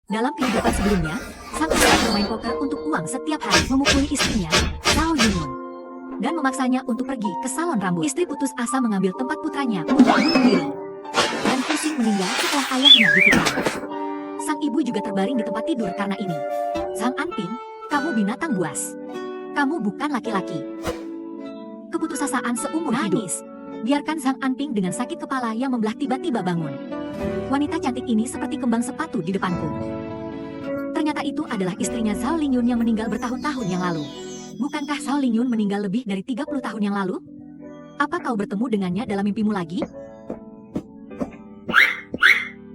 Dalam kehidupan sebelumnya, sang istri bermain poker untuk uang setiap hari, memukuli istrinya, Zhao Yunun, dan memaksanya untuk pergi ke salon rambut. Istri putus asa mengambil tempat putranya untuk bunuh diri, dan pusing meninggal setelah ayahnya ditikam. Sang ibu juga terbaring di tempat tidur karena ini. Zhang Anping, kamu binatang buas. Kamu bukan laki-laki. Keputusasaan seumur hidup. Biarkan Zhang Anping dengan sakit kepala yang membelah tiba-tiba bangun. Wanita cantik ini seperti kembang sepatu di depanku. Ternyata itu adalah istrinya Zhao Lingyun yang meninggal bertahun-tahun yang lalu. Bukankah Zhao Lingyun meninggal lebih dari 30 tahun yang lalu? Apa kau bertemu dengannya dalam mimpimu lagi?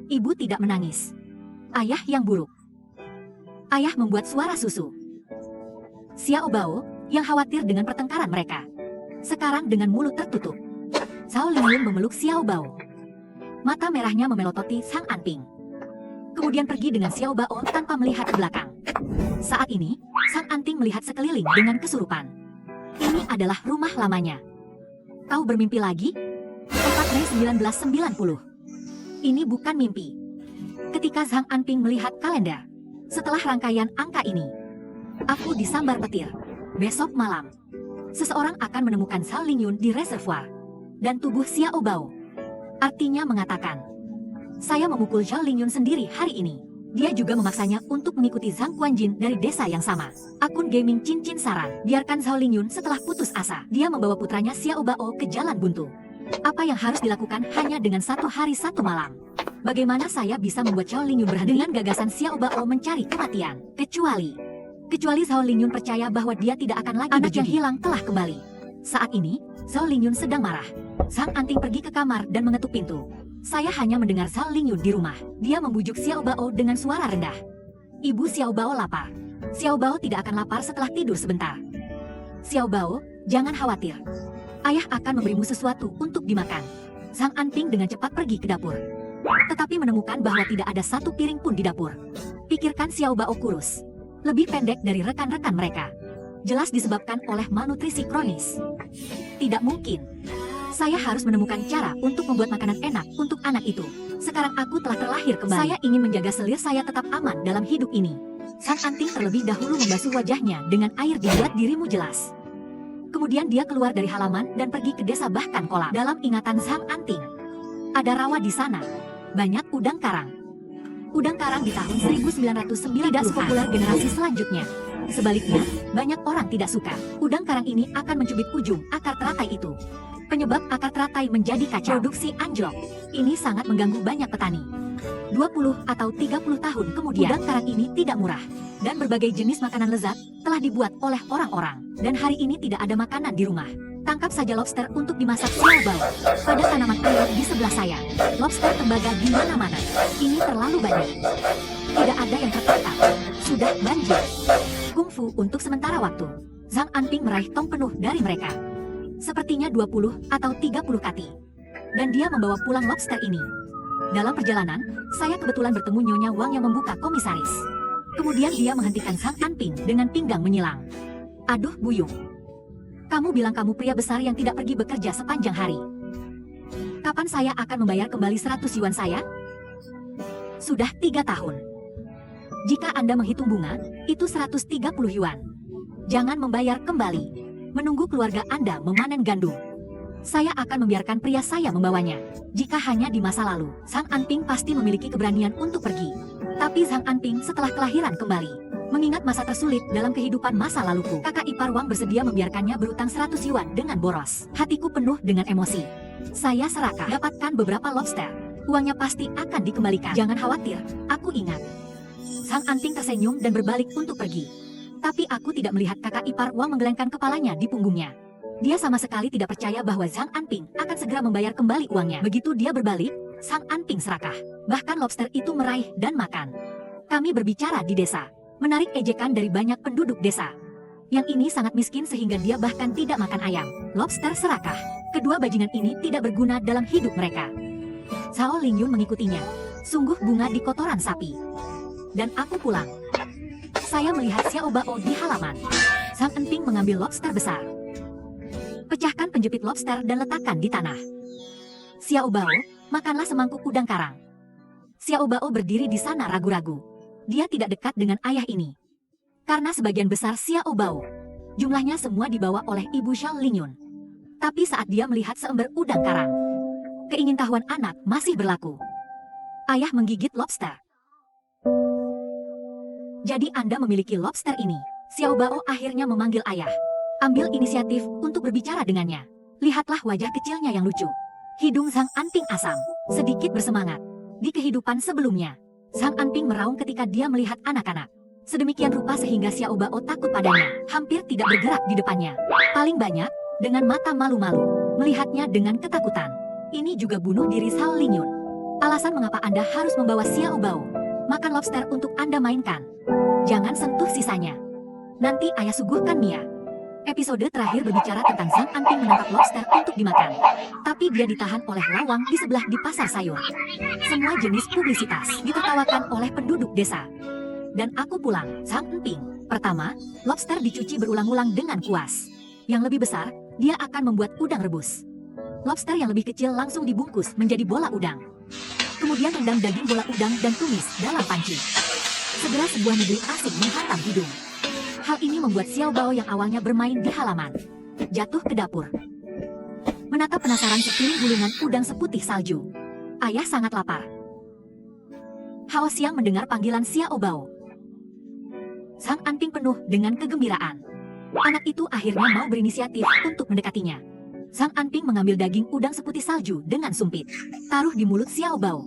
Ibu tidak menangis. Ayah yang buruk. Ayah membuat suara susu. Xiao Bao, yang khawatir dengan pertengkaran mereka, sekarang dengan mulut tertutup. Zhao Lingyun memeluk Xiao Bao. Mata merahnya memelototi Zhang Anping. Kemudian pergi dengan Xiao Bao tanpa melihat ke belakang. Saat ini, Zhang Anping melihat sekeliling dengan kesurupan. Ini adalah rumah lamanya. Kau bermimpi lagi? 4 Mei 1990. Ini bukan mimpi. Ketika Zhang Anping melihat kalender, setelah rangkaian angka ini, aku disambar petir. Besok malam, seseorang akan menemukan Zhao Lingyun di reservoir dan tubuh Xiao Bao. Artinya mengatakan, saya memukul Zhao Lingyun sendiri hari ini. Dia juga memaksanya untuk mengikuti Zhang Quanjin dari desa yang sama. Akun gaming Cincin saran, biarkan Zhao Lingyun setelah putus asa. Dia membawa putranya Xiao Bao ke jalan buntu. Apa yang harus dilakukan hanya dengan 1 hari 1 malam? Bagaimana saya bisa membuat Zhao Lingyun berhenti dengan gagasan Xiao Bao mencari kematian? Kecuali Zhao Lingyun percaya bahwa dia tidak akan lagi. Anak yang hilang telah kembali. Saat ini, Zhao Lingyun sedang marah. Zhang Anping pergi ke kamar dan mengetuk pintu. Saya hanya mendengar Zhao Lingyun di rumah. Dia membujuk Xiao Bao dengan suara rendah. Ibu Xiao Bao lapar. Xiao Bao tidak akan lapar setelah tidur sebentar. Xiao Bao, jangan khawatir. Ayah akan memberimu sesuatu untuk dimakan. Zhang Anping dengan cepat pergi ke dapur. Tetapi menemukan bahwa tidak ada satu piring pun di dapur. Pikirkan Xiao Bao kurus, lebih pendek dari rekan-rekan mereka. Jelas disebabkan oleh malnutrisi kronis. Tidak mungkin. Saya harus menemukan cara untuk membuat makanan enak untuk anak itu. Sekarang aku telah terlahir kembali. Saya ingin menjaga selir saya tetap aman dalam hidup ini. Sang Anping terlebih dahulu membasuh wajahnya dengan air dibuat dirimu jelas. Kemudian dia keluar dari halaman dan pergi ke desa bahkan kolam. Dalam ingatan Zhang Anping, ada rawa di sana. Banyak udang karang. Udang karang di tahun 1990 tidak sepopuler generasi selanjutnya. Sebaliknya, banyak orang tidak suka. Udang karang ini akan mencubit ujung akar teratai itu. Penyebab akar teratai menjadi kacau. Produksi anjlok. Ini sangat mengganggu banyak petani. 20 atau 30 tahun kemudian, udang karang ini tidak murah. Dan berbagai jenis makanan lezat telah dibuat oleh orang-orang. Dan hari ini tidak ada makanan di rumah. Tangkap saja lobster untuk dimasak Xiao Bao. Pada tanaman air di sebelah saya, lobster tembaga di mana-mana. Ini terlalu banyak. Tidak ada yang tertangkap. Sudah banjir. Kungfu untuk sementara waktu. Zhang Anping meraih tong penuh dari mereka. Sepertinya 20 atau 30 kati. Dan dia membawa pulang lobster ini. Dalam perjalanan, saya kebetulan bertemu Nyonya Wang yang membuka komisaris. Kemudian dia menghentikan Zhang Anping dengan pinggang menyilang. Aduh buyung. Kamu bilang kamu pria besar yang tidak pergi bekerja sepanjang hari. Kapan saya akan membayar kembali 100 yuan saya? Sudah 3 tahun. Jika Anda menghitung bunga, itu 130 yuan. Jangan membayar kembali. Menunggu keluarga Anda memanen gandum. Saya akan membiarkan pria saya membawanya. Jika hanya di masa lalu, Zhang Anping pasti memiliki keberanian untuk pergi. Tapi Zhang Anping setelah kelahiran kembali. Mengingat masa tersulit dalam kehidupan masa laluku, kakak ipar Wang bersedia membiarkannya berutang 100 yuan dengan boros. Hatiku penuh dengan emosi. Saya serakah. Dapatkan beberapa lobster. Uangnya pasti akan dikembalikan. Jangan khawatir, aku ingat. Zhang Anping tersenyum dan berbalik untuk pergi. Tapi aku tidak melihat kakak ipar Wang menggelengkan kepalanya di punggungnya. Dia sama sekali tidak percaya bahwa Zhang Anping akan segera membayar kembali uangnya. Begitu dia berbalik, Zhang Anping serakah. Bahkan lobster itu meraih dan makan. Kami berbicara di desa. Menarik ejekan dari banyak penduduk desa. Yang ini sangat miskin sehingga dia bahkan tidak makan ayam. Lobster serakah. Kedua bajingan ini tidak berguna dalam hidup mereka. Zhao Lingyun mengikutinya. Sungguh bunga di kotoran sapi. Dan aku pulang. Saya melihat Xiao Bao di halaman. Zhang Anping mengambil lobster besar. Pecahkan penjepit lobster dan letakkan di tanah. Xiao Bao, makanlah semangkuk udang karang. Xiao Bao berdiri di sana ragu-ragu. dia tidak dekat dengan ayah ini. Karena sebagian besar Xiao Bao, jumlahnya semua dibawa oleh Ibu Xiao Lingyun. Tapi saat dia melihat seember udang karang, keingintahuan anak masih berlaku. Ayah menggigit lobster. Jadi Anda memiliki lobster ini. Xiao Bao akhirnya memanggil ayah. Ambil inisiatif untuk berbicara dengannya. Lihatlah wajah kecilnya yang lucu. Hidung Zhang Anping asam, sedikit bersemangat. Di kehidupan sebelumnya, Zhang Anping meraung ketika dia melihat anak-anak. Sedemikian rupa sehingga Xiao Bao takut padanya, hampir tidak bergerak di depannya. Paling banyak, dengan mata malu-malu, melihatnya dengan ketakutan. Ini juga bunuh diri Xiao Lingyun. Alasan mengapa Anda harus membawa Xiao Bao makan lobster untuk Anda mainkan. Jangan sentuh sisanya. Nanti ayah suguhkan Mia. Episode terakhir berbicara tentang Zhang Anping menangkap lobster untuk dimakan. Tapi dia ditahan oleh lawang di sebelah di pasar sayur. Semua jenis publisitas ditertawakan oleh penduduk desa. Dan aku pulang, Zhang Anping. Pertama, lobster dicuci berulang-ulang dengan kuas. Yang lebih besar, dia akan membuat udang rebus. Lobster yang lebih kecil langsung dibungkus menjadi bola udang. Kemudian rendam daging bola udang dan tumis dalam panci. Segera sebuah negeri asing menghantam hidung. Hal ini membuat Xiao Bao yang awalnya bermain di halaman jatuh ke dapur. Menatap penasaran sepiring gulungan udang seputih salju. Ayah sangat lapar. Hao Xiang mendengar panggilan Xiao Bao. Zhang Anping penuh dengan kegembiraan. Anak itu akhirnya mau berinisiatif untuk mendekatinya. Zhang Anping mengambil daging udang seputih salju dengan sumpit. Taruh di mulut Xiao Bao.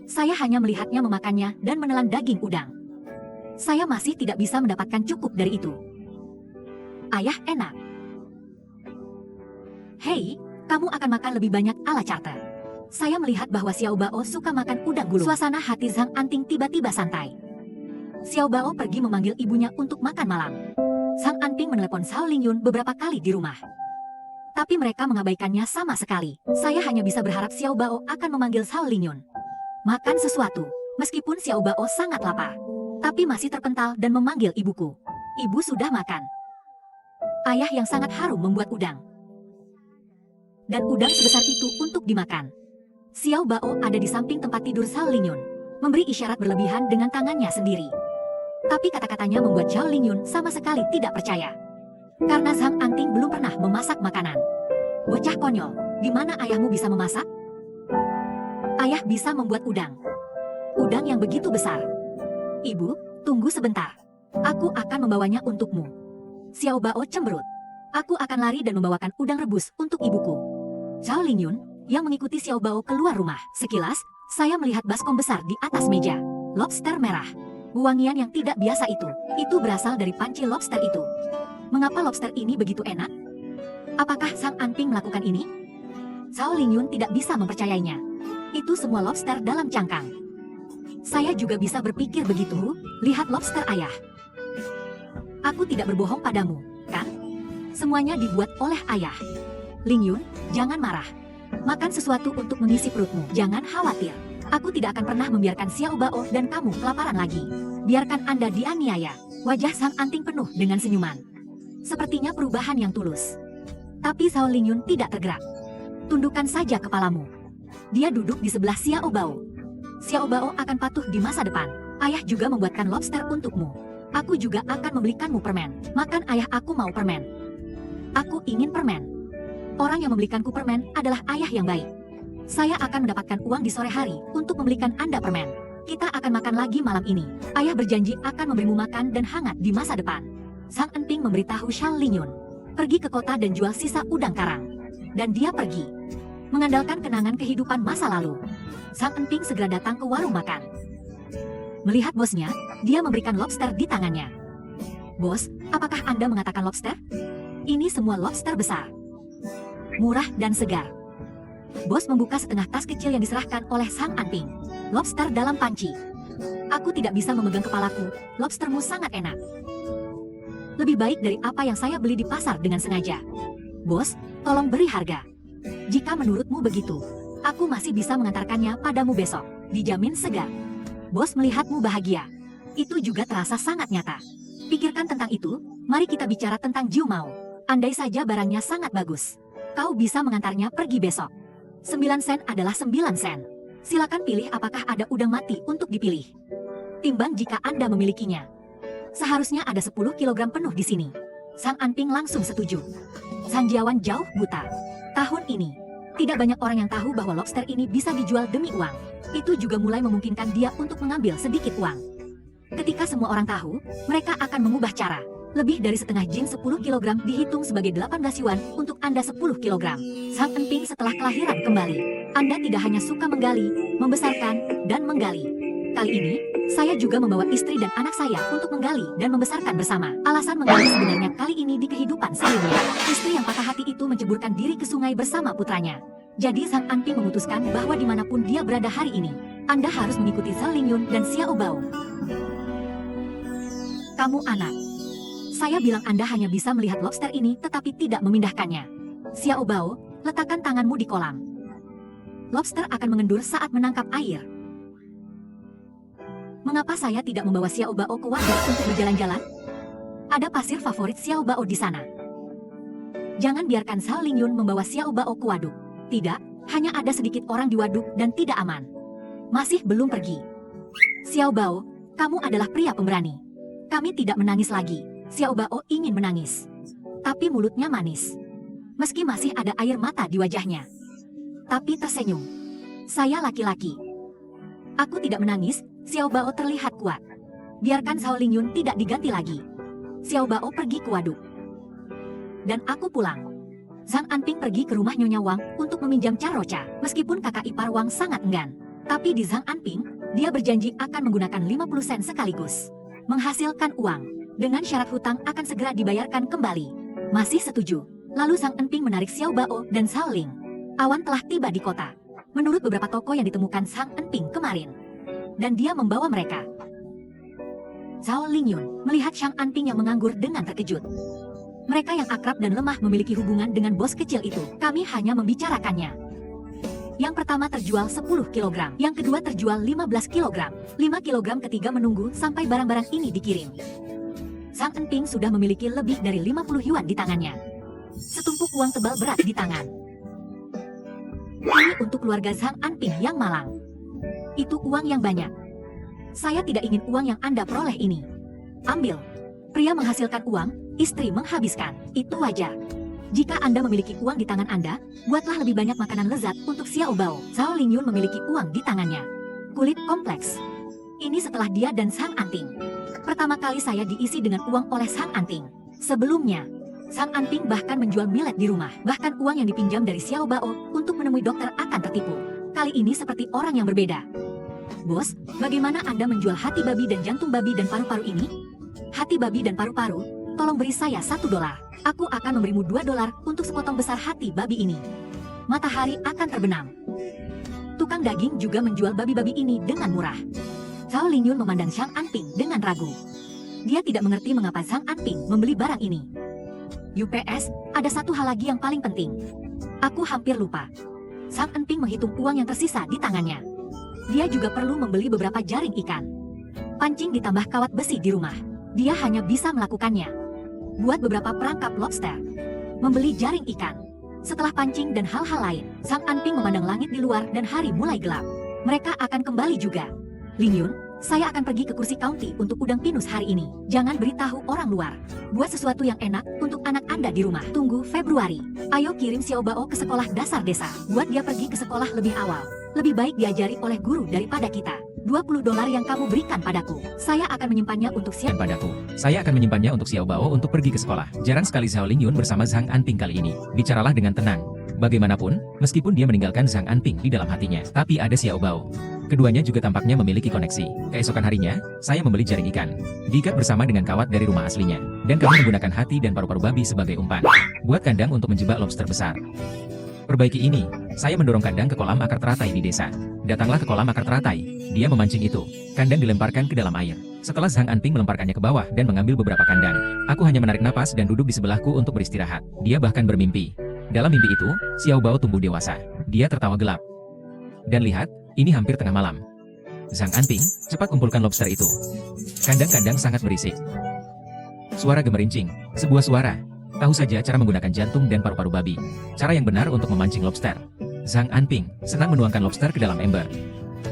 Saya hanya melihatnya memakannya dan menelan daging udang. Saya masih tidak bisa mendapatkan cukup dari itu. Ayah enak. Hei, kamu akan makan lebih banyak ala carte. Saya melihat bahwa Xiao Bao suka makan udang gulung. Suasana hati Zhang Anping tiba-tiba santai. Xiao Bao pergi memanggil ibunya untuk makan malam. Zhang Anping menelepon Xiao Lingyun beberapa kali di rumah. Tapi mereka mengabaikannya sama sekali. Saya hanya bisa berharap Xiao Bao akan memanggil Xiao Lingyun. Makan sesuatu, meskipun Xiao Bao sangat lapar. Tapi masih terpental dan memanggil ibuku. Ibu sudah makan. Ayah yang sangat harum membuat udang. Dan udang sebesar itu untuk dimakan. Xiao Bao ada di samping tempat tidur Xiao Lingyun, memberi isyarat berlebihan dengan tangannya sendiri. Tapi kata-katanya membuat Xiao Lingyun sama sekali tidak percaya. Karena Zhang Anping belum pernah memasak makanan. Bocah konyol, di mana ayahmu bisa memasak? Ayah bisa membuat udang. Udang yang begitu besar. Ibu, tunggu sebentar. Aku akan membawanya untukmu. Xiao Bao cemberut. Aku akan lari dan membawakan udang rebus untuk ibuku. Xiao Lingyun, yang mengikuti Xiao Bao keluar rumah. Sekilas, saya melihat baskom besar di atas meja. Lobster merah. Wangian yang tidak biasa itu berasal dari panci lobster itu. Mengapa lobster ini begitu enak? Apakah Zhang Anping melakukan ini? Xiao Lingyun tidak bisa mempercayainya. Itu semua lobster dalam cangkang. Saya juga bisa berpikir begitu, lihat lobster ayah. Aku tidak berbohong padamu, kan? Semuanya dibuat oleh ayah. Lingyun, jangan marah. Makan sesuatu untuk mengisi perutmu, jangan khawatir. Aku tidak akan pernah membiarkan Xiao Bao dan kamu kelaparan lagi. Biarkan Anda dianiaya. Wajah Zhang Anping penuh dengan senyuman. Sepertinya perubahan yang tulus. Tapi Xiao Lingyun tidak tergerak. Tundukkan saja kepalamu. Dia duduk di sebelah Xiao Bao. Xiao Bao akan patuh di masa depan. Ayah juga membuatkan lobster untukmu. Aku juga akan membelikanmu permen. Makan ayah, aku mau permen. Aku ingin permen. Orang yang membelikanku permen adalah ayah yang baik. Saya akan mendapatkan uang di sore hari untuk membelikan Anda permen. Kita akan makan lagi malam ini. Ayah berjanji akan memberimu makan dan hangat di masa depan. Zhang Anping memberitahu Xiao Lingyun. Pergi ke kota dan jual sisa udang karang. Dan dia pergi. Mengandalkan kenangan kehidupan masa lalu. Zhang Anping segera datang ke warung makan. Melihat bosnya, dia memberikan lobster di tangannya. Bos, apakah Anda mengatakan lobster? Ini semua lobster besar. Murah dan segar. Bos membuka setengah tas kecil yang diserahkan oleh Zhang Anping. Lobster dalam panci. Aku tidak bisa memegang kepalaku, lobstermu sangat enak. Lebih baik dari apa yang saya beli di pasar dengan sengaja. Bos, tolong beri harga. Jika menurutmu begitu, aku masih bisa mengantarkannya padamu besok. Dijamin segar. Bos melihatmu bahagia. Itu juga terasa sangat nyata. Pikirkan tentang itu, mari kita bicara tentang Jiu Mao. Andai saja barangnya sangat bagus. Kau bisa mengantarnya pergi besok. 9 sen adalah 9 sen. Silakan pilih apakah ada udang mati untuk dipilih. ketimbang jika Anda memilikinya. Seharusnya ada 10 kilogram penuh di sini. Sang Anping langsung setuju. Sang Jiawan jauh buta. Tahun ini, tidak banyak orang yang tahu bahwa lobster ini bisa dijual demi uang. Itu juga mulai memungkinkan dia untuk mengambil sedikit uang. Ketika semua orang tahu, mereka akan mengubah cara. Lebih dari setengah jin 10 kilogram dihitung sebagai 18 yuan untuk Anda 10 kilogram. Sang Anping setelah kelahiran kembali. Anda tidak hanya suka menggali, membesarkan, dan menggali. Kali ini, saya juga membawa istri dan anak saya untuk menggali dan membesarkan bersama. Alasan menggali sebenarnya kali ini di kehidupan sebelumnya. Istri yang patah hati itu menceburkan diri ke sungai bersama putranya. Jadi Sang Anping memutuskan bahwa dimanapun dia berada hari ini, Anda harus mengikuti Zhao Lingyun dan Xiao Bao. Kamu anak. Saya bilang Anda hanya bisa melihat lobster ini tetapi tidak memindahkannya. Xiao Bao, letakkan tanganmu di kolam. Lobster akan mengendur saat menangkap air. Mengapa saya tidak membawa Xiao Bao ke waduk untuk berjalan-jalan? Ada pasir favorit Xiao Bao di sana. Jangan biarkan Zhao Lingyun membawa Xiao Bao ke waduk. Tidak, hanya ada sedikit orang di waduk dan tidak aman. Masih belum pergi. Xiao Bao, kamu adalah pria pemberani. Kami tidak menangis lagi. Xiao Bao ingin menangis. Tapi mulutnya manis. Meski masih ada air mata di wajahnya. Tapi tersenyum. Saya laki-laki. Aku tidak menangis, Xiao Bao terlihat kuat. Biarkan Zhao Lingyun tidak diganti lagi. Xiao Bao pergi ke waduk. Dan aku pulang. Zhang Anping pergi ke rumah Nyonya Wang untuk meminjam carroca. Meskipun kakak ipar Wang sangat enggan. Tapi di Zhang Anping, dia berjanji akan menggunakan 50 sen sekaligus. Menghasilkan uang. Dengan syarat hutang akan segera dibayarkan kembali. Masih setuju. Lalu Zhang Anping menarik Xiao Bao dan Zhao Ling. Awan telah tiba di kota. Menurut beberapa toko yang ditemukan Zhang Anping kemarin. Dan dia membawa mereka. Zhao Lingyun melihat Zhang Anping yang menganggur dengan terkejut. Mereka yang akrab dan lemah memiliki hubungan dengan bos kecil itu. Kami hanya membicarakannya. Yang pertama terjual 10 kg. Yang kedua terjual 15 kg. 5 kg ketiga menunggu sampai barang-barang ini dikirim. Zhang Anping sudah memiliki lebih dari 50 yuan di tangannya. Setumpuk uang tebal berat di tangan. Ini untuk keluarga Zhang Anping yang malang. Itu uang yang banyak. Saya tidak ingin uang yang Anda peroleh ini. Ambil. Pria menghasilkan uang, istri menghabiskan. Itu wajar. Jika Anda memiliki uang di tangan Anda, buatlah lebih banyak makanan lezat untuk Xiao Bao. Zhao Lingyun memiliki uang di tangannya. Kulit kompleks. Ini setelah dia dan Zhang Anping. Pertama kali saya diisi dengan uang oleh Zhang Anping. Sebelumnya, Zhang Anping bahkan menjual millet di rumah. Bahkan uang yang dipinjam dari Xiao Bao untuk menemui dokter akan tertipu. Kali ini seperti orang yang berbeda. Bos, bagaimana Anda menjual hati babi dan jantung babi dan paru-paru ini? Hati babi dan paru-paru, tolong beri saya $1. Aku akan memberimu $2 untuk sepotong besar hati babi ini. Matahari akan terbenam. Tukang daging juga menjual babi-babi ini dengan murah. Zhao Lingyun memandang Zhang Anping dengan ragu. Dia tidak mengerti mengapa Zhang Anping membeli barang ini. UPS, ada satu hal lagi yang paling penting. Aku hampir lupa. Zhang Anping menghitung uang yang tersisa di tangannya. Dia juga perlu membeli beberapa jaring ikan. Pancing ditambah kawat besi di rumah. Dia hanya bisa melakukannya. Buat beberapa perangkap lobster. Membeli jaring ikan. Setelah pancing dan hal-hal lain, Zhang Anping memandang langit di luar dan hari mulai gelap. Mereka akan kembali juga. Lingyun, saya akan pergi ke kursi county untuk udang pinus hari ini. Jangan beritahu orang luar. Buat sesuatu yang enak untuk anak Anda di rumah. Tunggu Februari. Ayo kirim Xiao Bao ke sekolah dasar desa. Buat dia pergi ke sekolah lebih awal. Lebih baik diajari oleh guru daripada kita. $20 yang kamu berikan padaku. Saya akan menyimpannya untuk Xiao padaku. Saya akan menyimpannya untuk Xiao Bao untuk pergi ke sekolah. Jarang sekali Zhao Lingyun bersama Zhang Anping kali ini. Bicaralah dengan tenang. Bagaimanapun, meskipun dia meninggalkan Zhang Anping di dalam hatinya, tapi ada Xiao Bao. Keduanya juga tampaknya memiliki koneksi. Keesokan harinya, saya membeli jaring ikan. Diikat bersama dengan kawat dari rumah aslinya. Dan kami menggunakan hati dan paru-paru babi sebagai umpan. Buat kandang untuk menjebak lobster besar. Perbaiki ini, saya mendorong kandang ke kolam akar teratai di desa. Datanglah ke kolam akar teratai. Dia memancing itu. Kandang dilemparkan ke dalam air. Setelah Zhang Anping melemparkannya ke bawah dan mengambil beberapa kandang, aku hanya menarik napas dan duduk di sebelahku untuk beristirahat. Dia bahkan bermimpi. Dalam mimpi itu, Xiao Bao tumbuh dewasa. Dia tertawa gelap. Dan lihat, ini hampir tengah malam. Zhang Anping, cepat kumpulkan lobster itu. Kandang-kandang sangat berisik. Suara gemerincing, sebuah suara. Tahu saja cara menggunakan jantung dan paru-paru babi. Cara yang benar untuk memancing lobster. Zhang Anping senang menuangkan lobster ke dalam ember.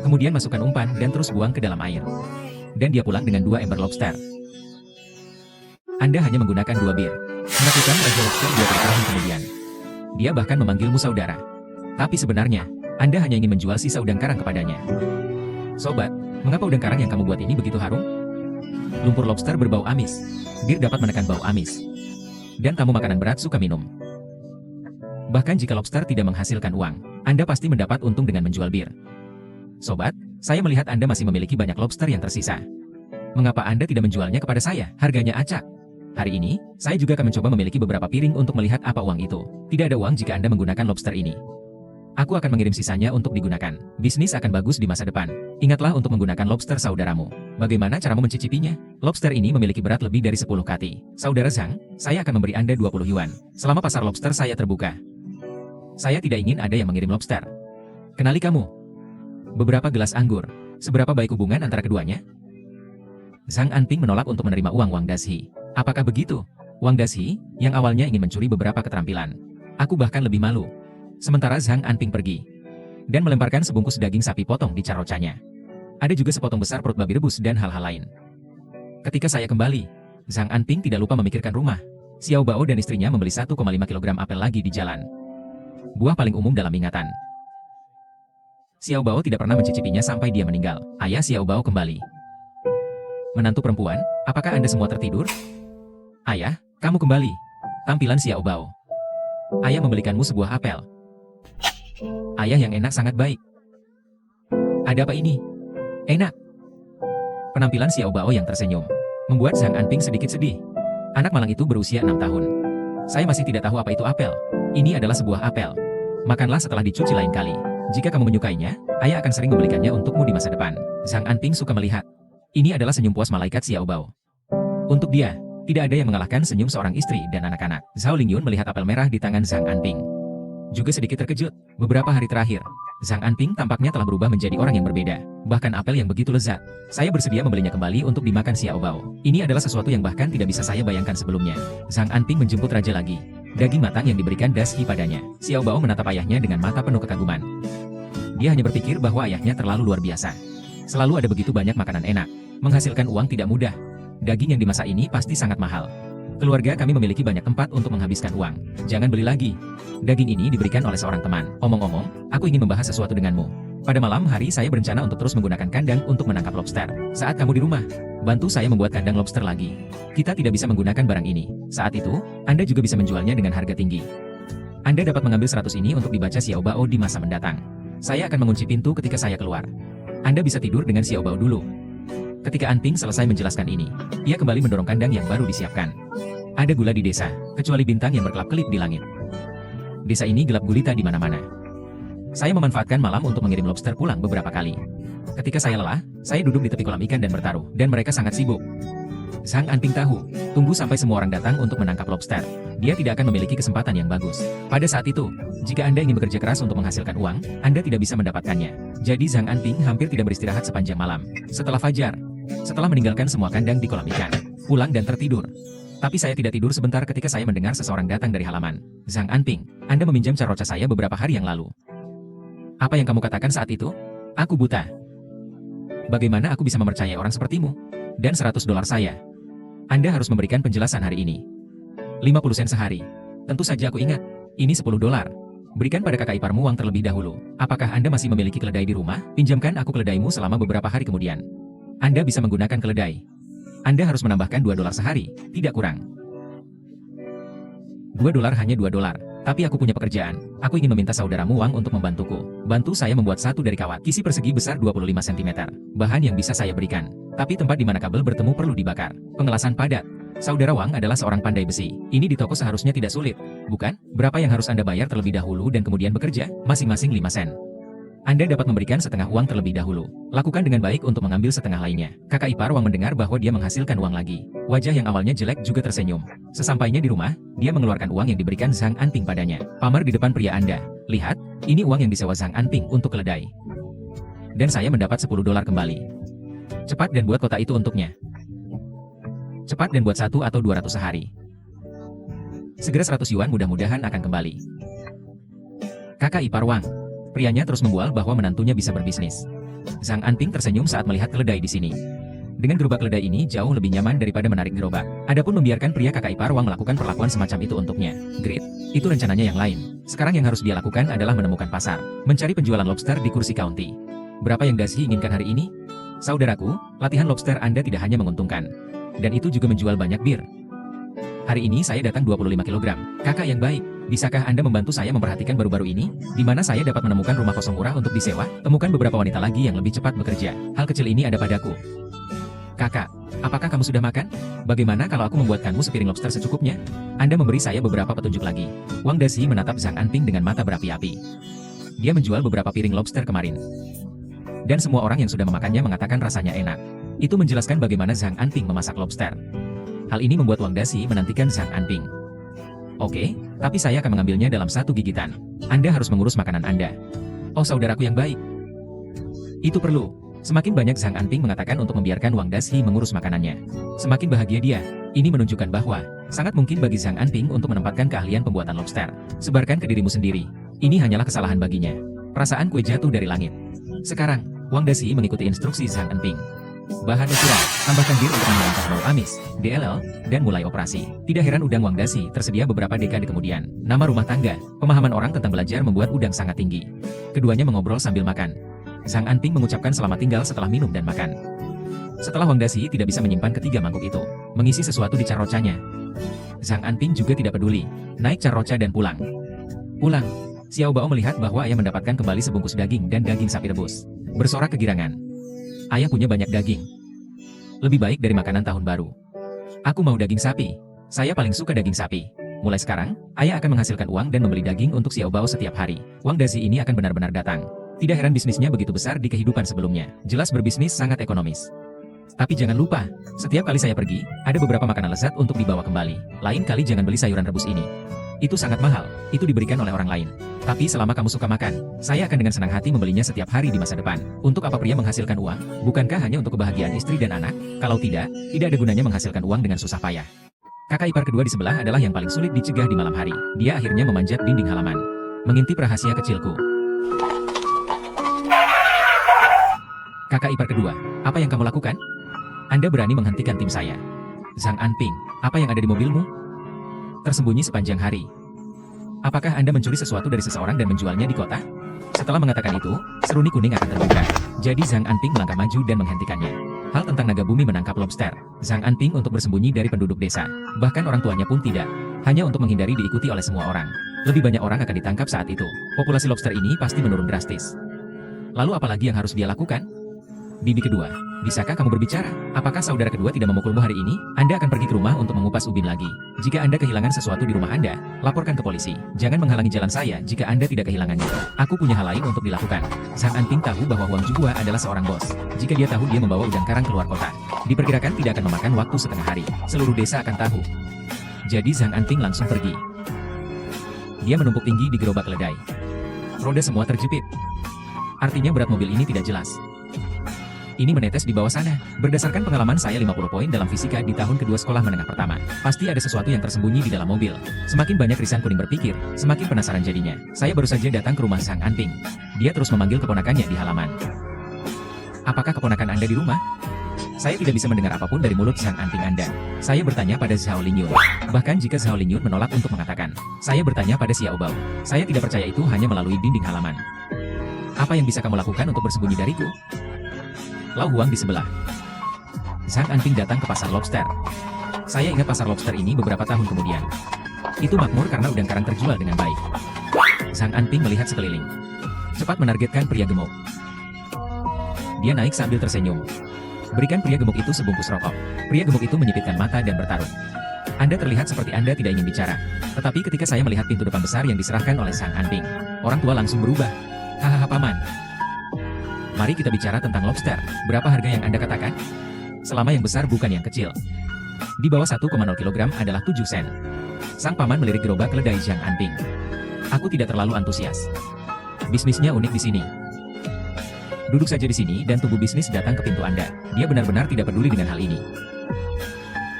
Kemudian masukkan umpan dan terus buang ke dalam air. Dan dia pulang dengan 2 ember lobster. Anda hanya menggunakan 2 bir. Melakukan Raja Lobster 2 tahun kemudian. Dia bahkan memanggilmu saudara. Tapi sebenarnya, Anda hanya ingin menjual sisa udang karang kepadanya. Sobat, mengapa udang karang yang kamu buat ini begitu harum? Lumpur lobster berbau amis. Bir dapat menekan bau amis. Dan tamu makanan berat suka minum. Bahkan jika lobster tidak menghasilkan uang, Anda pasti mendapat untung dengan menjual bir. Sobat, saya melihat Anda masih memiliki banyak lobster yang tersisa. Mengapa Anda tidak menjualnya kepada saya? Harganya acak. Hari ini, saya juga akan mencoba memiliki beberapa piring untuk melihat apa uang itu. Tidak ada uang jika Anda menggunakan lobster ini. Aku akan mengirim sisanya untuk digunakan. Bisnis akan bagus di masa depan. Ingatlah untuk menggunakan lobster saudaramu. Bagaimana caramu mencicipinya? Lobster ini memiliki berat lebih dari 10 kati. Saudara Zhang, saya akan memberi Anda 20 yuan. Selama pasar lobster saya terbuka. Saya tidak ingin ada yang mengirim lobster. Kenali kamu. Beberapa gelas anggur. Seberapa baik hubungan antara keduanya? Zhang Anping menolak untuk menerima uang Wang Dashi. Apakah begitu? Wang Dashi, yang awalnya ingin mencuri beberapa keterampilan. Aku bahkan lebih malu. Sementara Zhang Anping pergi. Dan melemparkan sebungkus daging sapi potong di carocanya. Ada juga sepotong besar perut babi rebus dan hal-hal lain. Ketika saya kembali, Zhang Anping tidak lupa memikirkan rumah. Xiao Bao dan istrinya membeli 1,5 kg apel lagi di jalan. Buah paling umum dalam ingatan. Xiao Bao tidak pernah mencicipinya sampai dia meninggal. Ayah Xiao Bao kembali. Menantu perempuan, apakah Anda semua tertidur? Ayah, kamu kembali. Tampilan Xiao Bao. Ayah membelikanmu sebuah apel. Ayah yang enak sangat baik. Ada apa ini? Enak. Penampilan Xiao Bao yang tersenyum membuat Zhang Anping sedikit sedih. Anak malang itu berusia 6 tahun. Saya masih tidak tahu apa itu apel. Ini adalah sebuah apel. Makanlah setelah dicuci lain kali. Jika kamu menyukainya, ayah akan sering membelikannya untukmu di masa depan. Zhang Anping suka melihat. Ini adalah senyum puas malaikat Xiao Bao. Untuk dia, tidak ada yang mengalahkan senyum seorang istri dan anak-anak. Zhao Lingyun melihat apel merah di tangan Zhang Anping. Juga sedikit terkejut. Beberapa hari terakhir, Zhang Anping tampaknya telah berubah menjadi orang yang berbeda. Bahkan apel yang begitu lezat. Saya bersedia membelinya kembali untuk dimakan Xiao Bao. Ini adalah sesuatu yang bahkan tidak bisa saya bayangkan sebelumnya. Zhang Anping menjemput raja lagi. Daging matang yang diberikan Dashi padanya. Xiao Bao menatap ayahnya dengan mata penuh kekaguman. Dia hanya berpikir bahwa ayahnya terlalu luar biasa. Selalu ada begitu banyak makanan enak. Menghasilkan uang tidak mudah. Daging yang dimasak ini pasti sangat mahal. Keluarga kami memiliki banyak tempat untuk menghabiskan uang. Jangan beli lagi. Daging ini diberikan oleh seorang teman. Omong-omong, aku ingin membahas sesuatu denganmu. Pada malam hari saya berencana untuk terus menggunakan kandang untuk menangkap lobster. Saat kamu di rumah, bantu saya membuat kandang lobster lagi. Kita tidak bisa menggunakan barang ini. Saat itu, Anda juga bisa menjualnya dengan harga tinggi. Anda dapat mengambil 100 ini untuk dibaca Xiao Bao di masa mendatang. Saya akan mengunci pintu ketika saya keluar. Anda bisa tidur dengan Xiao Bao dulu. Ketika Anping selesai menjelaskan ini, ia kembali mendorong kandang yang baru disiapkan. Ada gula di desa, kecuali bintang yang berkelap-kelip di langit. Desa ini gelap gulita di mana-mana. Saya memanfaatkan malam untuk mengirim lobster pulang beberapa kali. Ketika saya lelah, saya duduk di tepi kolam ikan dan bertaruh, dan mereka sangat sibuk. Zhang Anping tahu, tunggu sampai semua orang datang untuk menangkap lobster. Dia tidak akan memiliki kesempatan yang bagus. Pada saat itu, jika Anda ingin bekerja keras untuk menghasilkan uang, Anda tidak bisa mendapatkannya. Jadi Zhang Anping hampir tidak beristirahat sepanjang malam. Setelah fajar, setelah meninggalkan semua kandang di kolam ikan, pulang dan tertidur. Tapi saya tidak tidur sebentar ketika saya mendengar seseorang datang dari halaman. Zhang Anping, Anda meminjam carocca saya beberapa hari yang lalu. Apa yang kamu katakan saat itu? Aku buta. Bagaimana aku bisa mempercayai orang sepertimu? Dan $100 saya. Anda harus memberikan penjelasan hari ini. 50 sen sehari. Tentu saja aku ingat. Ini $10. Berikan pada kakak iparmu uang terlebih dahulu. Apakah Anda masih memiliki keledai di rumah? Pinjamkan aku keledaimu selama beberapa hari kemudian. Anda bisa menggunakan keledai. Anda harus menambahkan $2 sehari, tidak kurang. $2 hanya $2. Tapi aku punya pekerjaan. Aku ingin meminta saudaramu uang untuk membantuku. Bantu saya membuat satu dari kawat kisi persegi besar 25 cm. Bahan yang bisa saya berikan. Tapi tempat di mana kabel bertemu perlu dibakar. Pengelasan padat. Saudara Wang adalah seorang pandai besi. Ini di toko seharusnya tidak sulit. Bukan? Berapa yang harus Anda bayar terlebih dahulu dan kemudian bekerja? Masing-masing 5 sen. Anda dapat memberikan setengah uang terlebih dahulu. Lakukan dengan baik untuk mengambil setengah lainnya. Kakak ipar Wang mendengar bahwa dia menghasilkan uang lagi. Wajah yang awalnya jelek juga tersenyum. Sesampainya di rumah, dia mengeluarkan uang yang diberikan Zhang Anping padanya. Pamar di depan pria Anda. Lihat, ini uang yang disewa Zhang Anping untuk keledai. Dan saya mendapat $10 kembali. Cepat dan buat kota itu untuknya. Cepat dan buat 1 atau 200 sehari. Segera 100 yuan mudah-mudahan akan kembali. Kakak ipar Wang. Prianya terus membual bahwa menantunya bisa berbisnis. Zhang Anping tersenyum saat melihat keledai di sini. Dengan gerobak keledai ini jauh lebih nyaman daripada menarik gerobak. Adapun membiarkan pria kakak ipar Wang melakukan perlakuan semacam itu untuknya. Great. Itu rencananya yang lain. Sekarang yang harus dia lakukan adalah menemukan pasar. Mencari penjualan lobster di kursi county. Berapa yang Dashi inginkan hari ini? Saudaraku, latihan lobster Anda tidak hanya menguntungkan. Dan itu juga menjual banyak bir. Hari ini saya datang 25 kg. Kakak yang baik, bisakah Anda membantu saya memperhatikan baru-baru ini? Di mana saya dapat menemukan rumah kosong murah untuk disewa? Temukan beberapa wanita lagi yang lebih cepat bekerja. Hal kecil ini ada padaku. Kakak, apakah kamu sudah makan? Bagaimana kalau aku membuatkanmu sepiring lobster secukupnya? Anda memberi saya beberapa petunjuk lagi. Wang Dashi menatap Zhang Anping dengan mata berapi-api. Dia menjual beberapa piring lobster kemarin. Dan semua orang yang sudah memakannya mengatakan rasanya enak. Itu menjelaskan bagaimana Zhang Anping memasak lobster. Hal ini membuat Wang Dashi menantikan Zhang Anping. Oke, tapi saya akan mengambilnya dalam satu gigitan. Anda harus mengurus makanan Anda. Oh saudaraku yang baik. Itu perlu. Semakin banyak Zhang Anping mengatakan untuk membiarkan Wang Dashi mengurus makanannya. Semakin bahagia dia. Ini menunjukkan bahwa sangat mungkin bagi Zhang Anping untuk menempatkan keahlian pembuatan lobster. Sebarkan ke dirimu sendiri. Ini hanyalah kesalahan baginya. Perasaan kue jatuh dari langit. Sekarang, Wang Dashi mengikuti instruksi Zhang Anping. Bahan ukuran, tambahkan bir untuk menghilangkan bau amis, DLL, dan mulai operasi. Tidak heran udang Wang Dashi tersedia beberapa dekade kemudian. Nama rumah tangga, pemahaman orang tentang belajar membuat udang sangat tinggi. Keduanya mengobrol sambil makan. Zhang Anping mengucapkan selamat tinggal setelah minum dan makan. Setelah Wang Dashi tidak bisa menyimpan ketiga mangkuk itu, mengisi sesuatu di carrocanya. Zhang Anping juga tidak peduli, naik carroca dan pulang. Pulang, Xiao Bao melihat bahwa ayah mendapatkan kembali sebungkus daging dan daging sapi rebus. Bersorak kegirangan. Ayah punya banyak daging. Lebih baik dari makanan tahun baru. Aku mau daging sapi. Saya paling suka daging sapi. Mulai sekarang, ayah akan menghasilkan uang dan membeli daging untuk Xiao Bao setiap hari. Wang Dashi ini akan benar-benar datang. Tidak heran bisnisnya begitu besar di kehidupan sebelumnya. Jelas berbisnis sangat ekonomis. Tapi jangan lupa, setiap kali saya pergi, ada beberapa makanan lezat untuk dibawa kembali. Lain kali jangan beli sayuran rebus ini. Itu sangat mahal, itu diberikan oleh orang lain. Tapi selama kamu suka makan, saya akan dengan senang hati membelinya setiap hari di masa depan. Untuk apa pria menghasilkan uang? Bukankah hanya untuk kebahagiaan istri dan anak? Kalau tidak ada gunanya menghasilkan uang dengan susah payah. Kakak ipar kedua di sebelah adalah yang paling sulit dicegah di malam hari. Dia akhirnya memanjat dinding halaman. Mengintip rahasia kecilku. Kakak ipar kedua, apa yang kamu lakukan? Anda berani menghentikan tim saya. Zhang Anping, apa yang ada di mobilmu? Tersembunyi sepanjang hari. Apakah Anda mencuri sesuatu dari seseorang dan menjualnya di kota? Setelah mengatakan itu, seruni kuning akan terbuka. Jadi Zhang Anping melangkah maju dan menghentikannya. Hal tentang naga bumi menangkap lobster. Zhang Anping untuk bersembunyi dari penduduk desa. Bahkan orang tuanya pun tidak. Hanya untuk menghindari diikuti oleh semua orang. Lebih banyak orang akan ditangkap saat itu. Populasi lobster ini pasti menurun drastis. Lalu apa lagi yang harus dia lakukan? Bibi kedua, bisakah kamu berbicara? Apakah saudara kedua tidak memukulmu hari ini? Anda akan pergi ke rumah untuk mengupas ubin lagi. Jika Anda kehilangan sesuatu di rumah Anda, laporkan ke polisi. Jangan menghalangi jalan saya jika Anda tidak kehilangannya. Aku punya hal lain untuk dilakukan. Zhang Anping tahu bahwa Huang Zhuhua adalah seorang bos. Jika dia tahu dia membawa udang karang keluar kota, diperkirakan tidak akan memakan waktu setengah hari. Seluruh desa akan tahu. Jadi Zhang Anping langsung pergi. Dia menumpuk tinggi di gerobak keledai. Roda semua terjepit. Artinya berat mobil ini tidak jelas. Ini menetes di bawah sana. Berdasarkan pengalaman saya 50 poin dalam fisika di tahun kedua sekolah menengah pertama. Pasti ada sesuatu yang tersembunyi di dalam mobil. Semakin banyak Risan Kuning berpikir, semakin penasaran jadinya. Saya baru saja datang ke rumah Zhang Anping. Dia terus memanggil keponakannya di halaman. Apakah keponakan Anda di rumah? Saya tidak bisa mendengar apapun dari mulut Zhang Anping Anda. Saya bertanya pada Zhao Lingyun. Bahkan jika Zhao Lingyun menolak untuk mengatakan. Saya bertanya pada Xiao Bao. Saya tidak percaya itu hanya melalui dinding halaman. Apa yang bisa kamu lakukan untuk bersembunyi dariku? Lau Huang di sebelah. Zhang Anping datang ke pasar lobster. Saya ingat pasar lobster ini beberapa tahun kemudian. Itu makmur karena udang karang terjual dengan baik. Zhang Anping melihat sekeliling. Cepat menargetkan pria gemuk. Dia naik sambil tersenyum. Berikan pria gemuk itu sebungkus rokok. Pria gemuk itu menyipitkan mata dan bertarung. Anda terlihat seperti Anda tidak ingin bicara. Tetapi ketika saya melihat pintu depan besar yang diserahkan oleh Zhang Anping, orang tua langsung berubah. Hahaha paman. Mari kita bicara tentang lobster. Berapa harga yang Anda katakan? Selama yang besar bukan yang kecil. Di bawah 1,0 kg adalah 7 sen. Sang paman melirik gerobak keledai Zhang Anping. Aku tidak terlalu antusias. Bisnisnya unik di sini. Duduk saja di sini dan tunggu bisnis datang ke pintu Anda. Dia benar-benar tidak peduli dengan hal ini.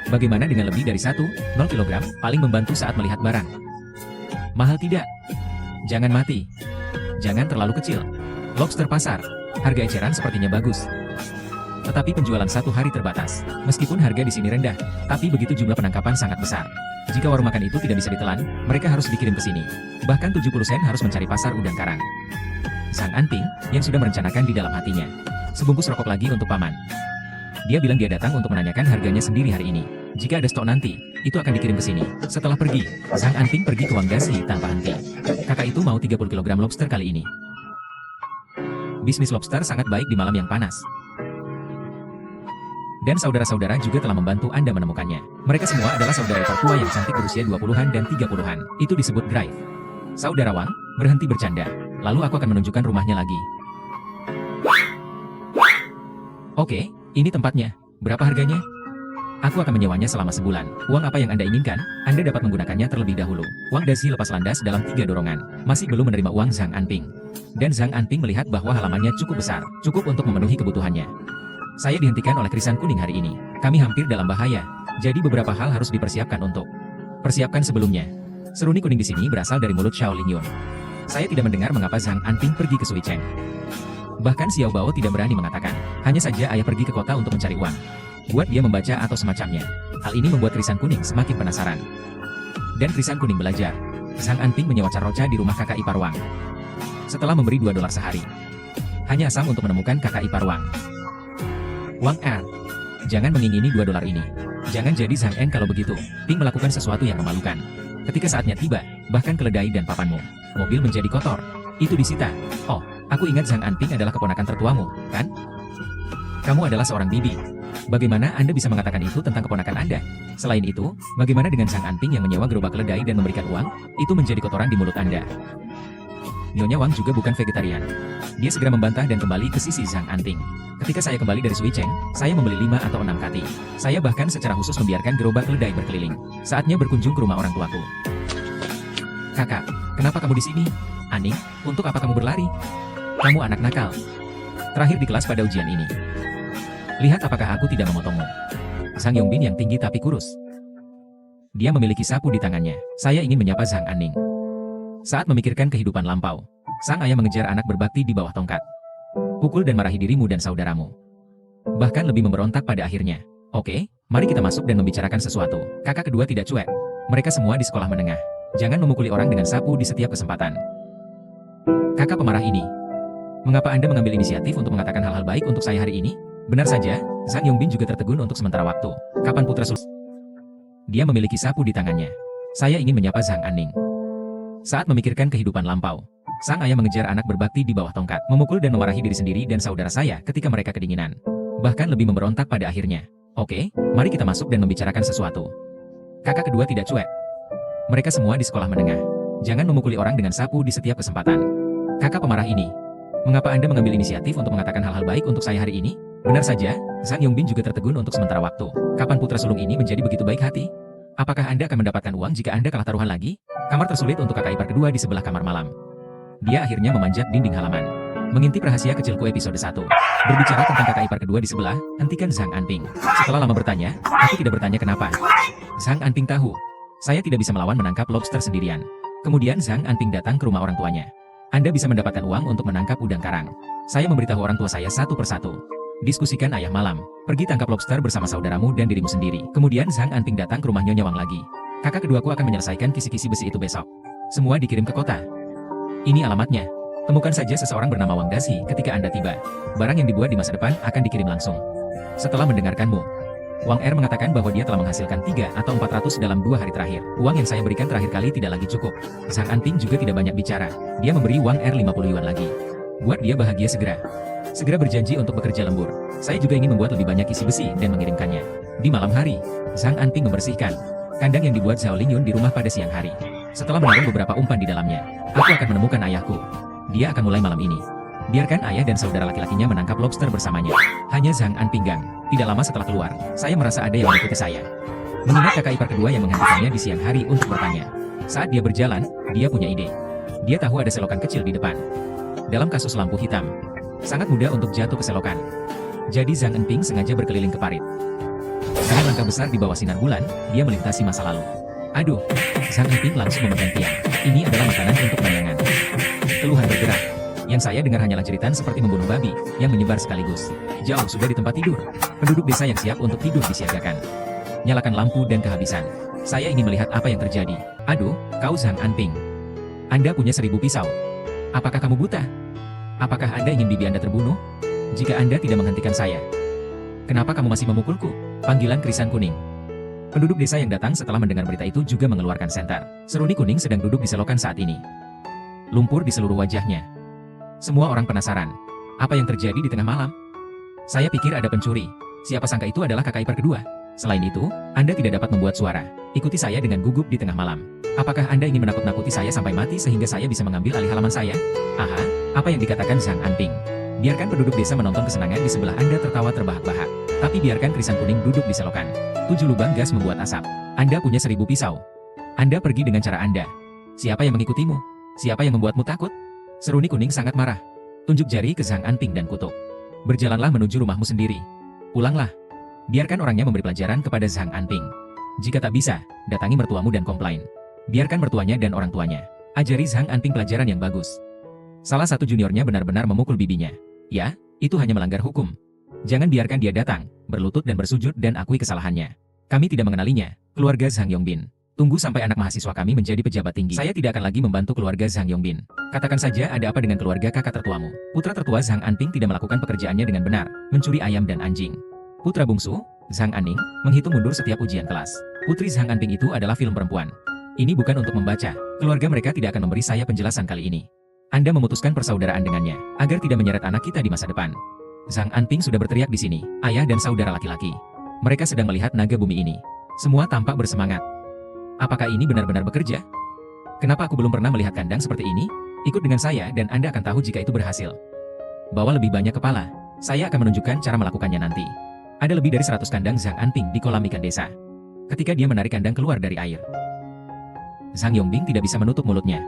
Bagaimana dengan lebih dari 1,0 kg, paling membantu saat melihat barang. Mahal tidak? Jangan mati. Jangan terlalu kecil. Lobster pasar. Harga eceran sepertinya bagus. Tetapi penjualan satu hari terbatas. Meskipun harga di sini rendah, tapi begitu jumlah penangkapan sangat besar. Jika warung makan itu tidak bisa ditelan, mereka harus dikirim ke sini. Bahkan 70 sen harus mencari pasar udang karang. Zhang Anping, yang sudah merencanakan di dalam hatinya. Sebungkus rokok lagi untuk paman. Dia bilang dia datang untuk menanyakan harganya sendiri hari ini. Jika ada stok nanti, itu akan dikirim ke sini. Setelah pergi, Zhang Anping pergi ke Wangdaxi tanpa henti. Kakak itu mau 30 kg lobster kali ini. Bisnis lobster sangat baik di malam yang panas. Dan saudara-saudara juga telah membantu Anda menemukannya. Mereka semua adalah saudara tertua yang cantik berusia 20-an dan 30-an. Itu disebut Grive. Saudara Wang, berhenti bercanda. Lalu aku akan menunjukkan rumahnya lagi. Oke, ini tempatnya. Berapa harganya? Aku akan menyewanya selama sebulan. Uang apa yang Anda inginkan, Anda dapat menggunakannya terlebih dahulu. Wang Daxi lepas landas dalam 3 dorongan. Masih belum menerima uang Zhang Anping. Dan Zhang Anping melihat bahwa halamannya cukup besar, cukup untuk memenuhi kebutuhannya. Saya dihentikan oleh krisan kuning hari ini. Kami hampir dalam bahaya. Jadi beberapa hal harus dipersiapkan untuk. Persiapkan sebelumnya. Seruni kuning di sini berasal dari mulut Xiao Lingyun. Saya tidak mendengar mengapa Zhang Anping pergi ke Suicheng. Bahkan Xiao Bao tidak berani mengatakan. Hanya saja ayah pergi ke kota untuk mencari uang. Buat dia membaca atau semacamnya. Hal ini membuat krisan kuning semakin penasaran. Dan krisan kuning belajar. Zhang Anping menyewa carroca di rumah kakak ipar Wang. Setelah memberi $2 sehari. Hanya asam untuk menemukan kakak ipar Wang. Wang jangan mengingini $2 ini. Jangan jadi Zhang En kalau begitu. Ping melakukan sesuatu yang memalukan. Ketika saatnya tiba, bahkan keledai dan papanmu. Mobil menjadi kotor. Itu disita. Oh, aku ingat Zhang Anping adalah keponakan tertuamu, kan? Kamu adalah seorang bibi. Bagaimana Anda bisa mengatakan itu tentang keponakan Anda? Selain itu, bagaimana dengan Zhang Anping yang menyewa gerobak keledai dan memberikan uang? Itu menjadi kotoran di mulut Anda. Nyonya Wang juga bukan vegetarian. Dia segera membantah dan kembali ke sisi Zhang Anping. Ketika saya kembali dari Suicheng, saya membeli 5 atau 6 kati. Saya bahkan secara khusus membiarkan gerobak keledai berkeliling. Saatnya berkunjung ke rumah orang tuaku. Kakak, kenapa kamu di sini? Aning, untuk apa kamu berlari? Kamu anak nakal. Terakhir di kelas pada ujian ini. Lihat apakah aku tidak memotongmu. Zhang Yongbin yang tinggi tapi kurus. Dia memiliki sapu di tangannya. Saya ingin menyapa Zhang Aning. Saat memikirkan kehidupan lampau, sang ayah mengejar anak berbakti di bawah tongkat. Pukul dan marahi dirimu dan saudaramu. Bahkan lebih memberontak pada akhirnya. Oke, mari kita masuk dan membicarakan sesuatu. Kakak kedua tidak cuek. Mereka semua di sekolah menengah. Jangan memukuli orang dengan sapu di setiap kesempatan. Kakak pemarah ini. Mengapa Anda mengambil inisiatif untuk mengatakan hal-hal baik untuk saya hari ini? Benar saja, Zhang Yongbin juga tertegun untuk sementara waktu. Kapan putra sulung? Dia memiliki sapu di tangannya. Saya ingin menyapa Zhang Aning. Saat memikirkan kehidupan lampau, sang ayah mengejar anak berbakti di bawah tongkat, memukul dan memarahi diri sendiri dan saudara saya ketika mereka kedinginan. Bahkan lebih memberontak pada akhirnya. Oke, mari kita masuk dan membicarakan sesuatu. Kakak kedua tidak cuek. Mereka semua di sekolah menengah. Jangan memukuli orang dengan sapu di setiap kesempatan. Kakak pemarah ini. Mengapa Anda mengambil inisiatif untuk mengatakan hal-hal baik untuk saya hari ini? Benar saja, Zhang Yongbin juga tertegun untuk sementara waktu. Kapan putra sulung ini menjadi begitu baik hati? Apakah Anda akan mendapatkan uang jika Anda kalah taruhan lagi? Kamar tersulit untuk kakak ipar kedua di sebelah kamar malam. Dia akhirnya memanjat dinding halaman. Mengintip rahasia kecilku episode 1. Berbicara tentang kakak ipar kedua di sebelah, hentikan Zhang Anping. Setelah lama bertanya, aku tidak bertanya kenapa. Zhang Anping tahu. Saya tidak bisa melawan menangkap lobster sendirian. Kemudian Zhang Anping datang ke rumah orang tuanya. Anda bisa mendapatkan uang untuk menangkap udang karang. Saya memberitahu orang tua saya satu persatu. Diskusikan ayah malam. Pergi tangkap lobster bersama saudaramu dan dirimu sendiri. Kemudian Zhang Anping datang ke rumah Nyonya Wang lagi. Kakak keduaku akan menyelesaikan kisi-kisi besi itu besok. Semua dikirim ke kota. Ini alamatnya. Temukan saja seseorang bernama Wang Daxi ketika Anda tiba. Barang yang dibuat di masa depan akan dikirim langsung. Setelah mendengarkanmu, Wang mengatakan bahwa dia telah menghasilkan 3 atau 400 dalam 2 hari terakhir. Uang yang saya berikan terakhir kali tidak lagi cukup. Zhang Anping juga tidak banyak bicara. Dia memberi Wang 50 yuan lagi. Buat dia bahagia segera. Segera berjanji untuk bekerja lembur. Saya juga ingin membuat lebih banyak isi besi dan mengirimkannya. Di malam hari, Zhang Anping membersihkan kandang yang dibuat Xiao Lingyun di rumah pada siang hari. Setelah menaruh beberapa umpan di dalamnya, aku akan menemukan ayahku. Dia akan mulai malam ini. Biarkan ayah dan saudara laki-lakinya menangkap lobster bersamanya. Hanya Zhang Anping gang. Tidak lama setelah keluar, saya merasa ada yang mengikuti saya. Mengingat kakak ipar kedua yang menghentikannya di siang hari untuk bertanya. Saat dia berjalan, dia punya ide. Dia tahu ada selokan kecil di depan. Dalam kasus lampu hitam, sangat mudah untuk jatuh ke selokan. Jadi Zhang Anping sengaja berkeliling ke parit. Dengan langkah besar di bawah sinar bulan, dia melintasi masa lalu. Aduh, Zhang Anping langsung memegang tiang. Ini adalah makanan untuk bayangan. Keluhan bergerak. Yang saya dengar hanyalah jeritan seperti membunuh babi, yang menyebar sekaligus. Jauh sudah di tempat tidur. Penduduk desa yang siap untuk tidur disiagakan. Nyalakan lampu dan kehabisan. Saya ingin melihat apa yang terjadi. Aduh, kau Zhang Anping. Anda punya 1000 pisau. Apakah kamu buta? Apakah Anda ingin bibi Anda terbunuh? Jika Anda tidak menghentikan saya. Kenapa kamu masih memukulku? Panggilan Krisan Kuning. Penduduk desa yang datang setelah mendengar berita itu juga mengeluarkan senter. Seruni kuning sedang duduk di selokan saat ini. Lumpur di seluruh wajahnya. Semua orang penasaran. Apa yang terjadi di tengah malam? Saya pikir ada pencuri. Siapa sangka itu adalah kakak ipar kedua. Selain itu, Anda tidak dapat membuat suara. Ikuti saya dengan gugup di tengah malam. Apakah Anda ingin menakut-nakuti saya sampai mati sehingga saya bisa mengambil alih halaman saya? Aha, apa yang dikatakan Zhang Anping? Biarkan penduduk desa menonton kesenangan di sebelah Anda tertawa terbahak-bahak. Tapi biarkan Krisan Kuning duduk di selokan. 7 lubang gas membuat asap. Anda punya 1000 pisau. Anda pergi dengan cara Anda. Siapa yang mengikutimu? Siapa yang membuatmu takut? Seruni Kuning sangat marah. Tunjuk jari ke Zhang Anping dan kutuk. Berjalanlah menuju rumahmu sendiri. Pulanglah. Biarkan orangnya memberi pelajaran kepada Zhang Anping. Jika tak bisa, datangi mertuamu dan komplain. Biarkan mertuanya dan orang tuanya. Ajari Zhang Anping pelajaran yang bagus. Salah satu juniornya benar-benar memukul bibinya. Ya, itu hanya melanggar hukum. Jangan biarkan dia datang, berlutut dan bersujud dan akui kesalahannya. Kami tidak mengenalinya, keluarga Zhang Yongbin. Tunggu sampai anak mahasiswa kami menjadi pejabat tinggi. Saya tidak akan lagi membantu keluarga Zhang Yongbin. Katakan saja ada apa dengan keluarga kakak tertuamu. Putra tertua Zhang Anping tidak melakukan pekerjaannya dengan benar, mencuri ayam dan anjing. Putra bungsu, Zhang Aning, menghitung mundur setiap ujian kelas. Putri Zhang Anping itu adalah film perempuan. Ini bukan untuk membaca. Keluarga mereka tidak akan memberi saya penjelasan kali ini. Anda memutuskan persaudaraan dengannya, agar tidak menyeret anak kita di masa depan. Zhang Anping sudah berteriak di sini, ayah dan saudara laki-laki. Mereka sedang melihat naga bumi ini. Semua tampak bersemangat. Apakah ini benar-benar bekerja? Kenapa aku belum pernah melihat kandang seperti ini? Ikut dengan saya dan Anda akan tahu jika itu berhasil. Bawa lebih banyak kepala. Saya akan menunjukkan cara melakukannya nanti. Ada lebih dari 100 kandang Zhang Anping di kolam ikan desa. Ketika dia menarik kandang keluar dari air, Zhang Yongbin tidak bisa menutup mulutnya.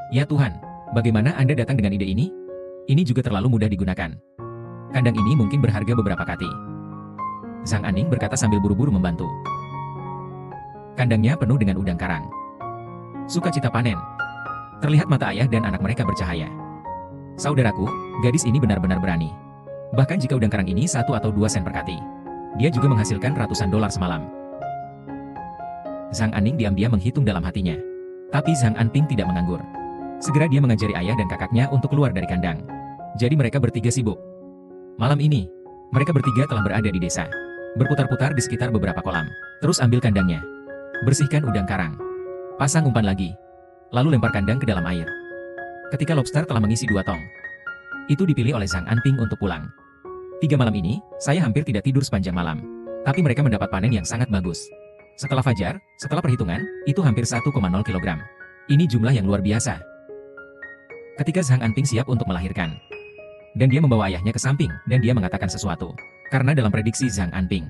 Ya Tuhan, bagaimana Anda datang dengan ide ini? Ini juga terlalu mudah digunakan. Kandang ini mungkin berharga beberapa kati. Zhang Aning berkata sambil buru-buru membantu. Kandangnya penuh dengan udang karang. Sukacita panen. Terlihat mata ayah dan anak mereka bercahaya. Saudaraku, gadis ini benar-benar berani. Bahkan jika udang karang ini 1 atau 2 sen per kati. Dia juga menghasilkan ratusan dolar semalam. Zhang Aning diam-diam menghitung dalam hatinya. Tapi Zhang Anping tidak menganggur. Segera dia mengajari ayah dan kakaknya untuk keluar dari kandang. Jadi mereka bertiga sibuk. Malam ini, mereka bertiga telah berada di desa. Berputar-putar di sekitar beberapa kolam. Terus ambil kandangnya. Bersihkan udang karang. Pasang umpan lagi. Lalu lempar kandang ke dalam air. Ketika lobster telah mengisi 2 tong. Itu dipilih oleh Zhang Anping untuk pulang. 3 malam ini, saya hampir tidak tidur sepanjang malam. Tapi mereka mendapat panen yang sangat bagus. Setelah fajar, setelah perhitungan, itu hampir 1,0 kg. Ini jumlah yang luar biasa. Ketika Zhang Anping siap untuk melahirkan. Dan dia membawa ayahnya ke samping, dan dia mengatakan sesuatu. Karena dalam prediksi Zhang Anping,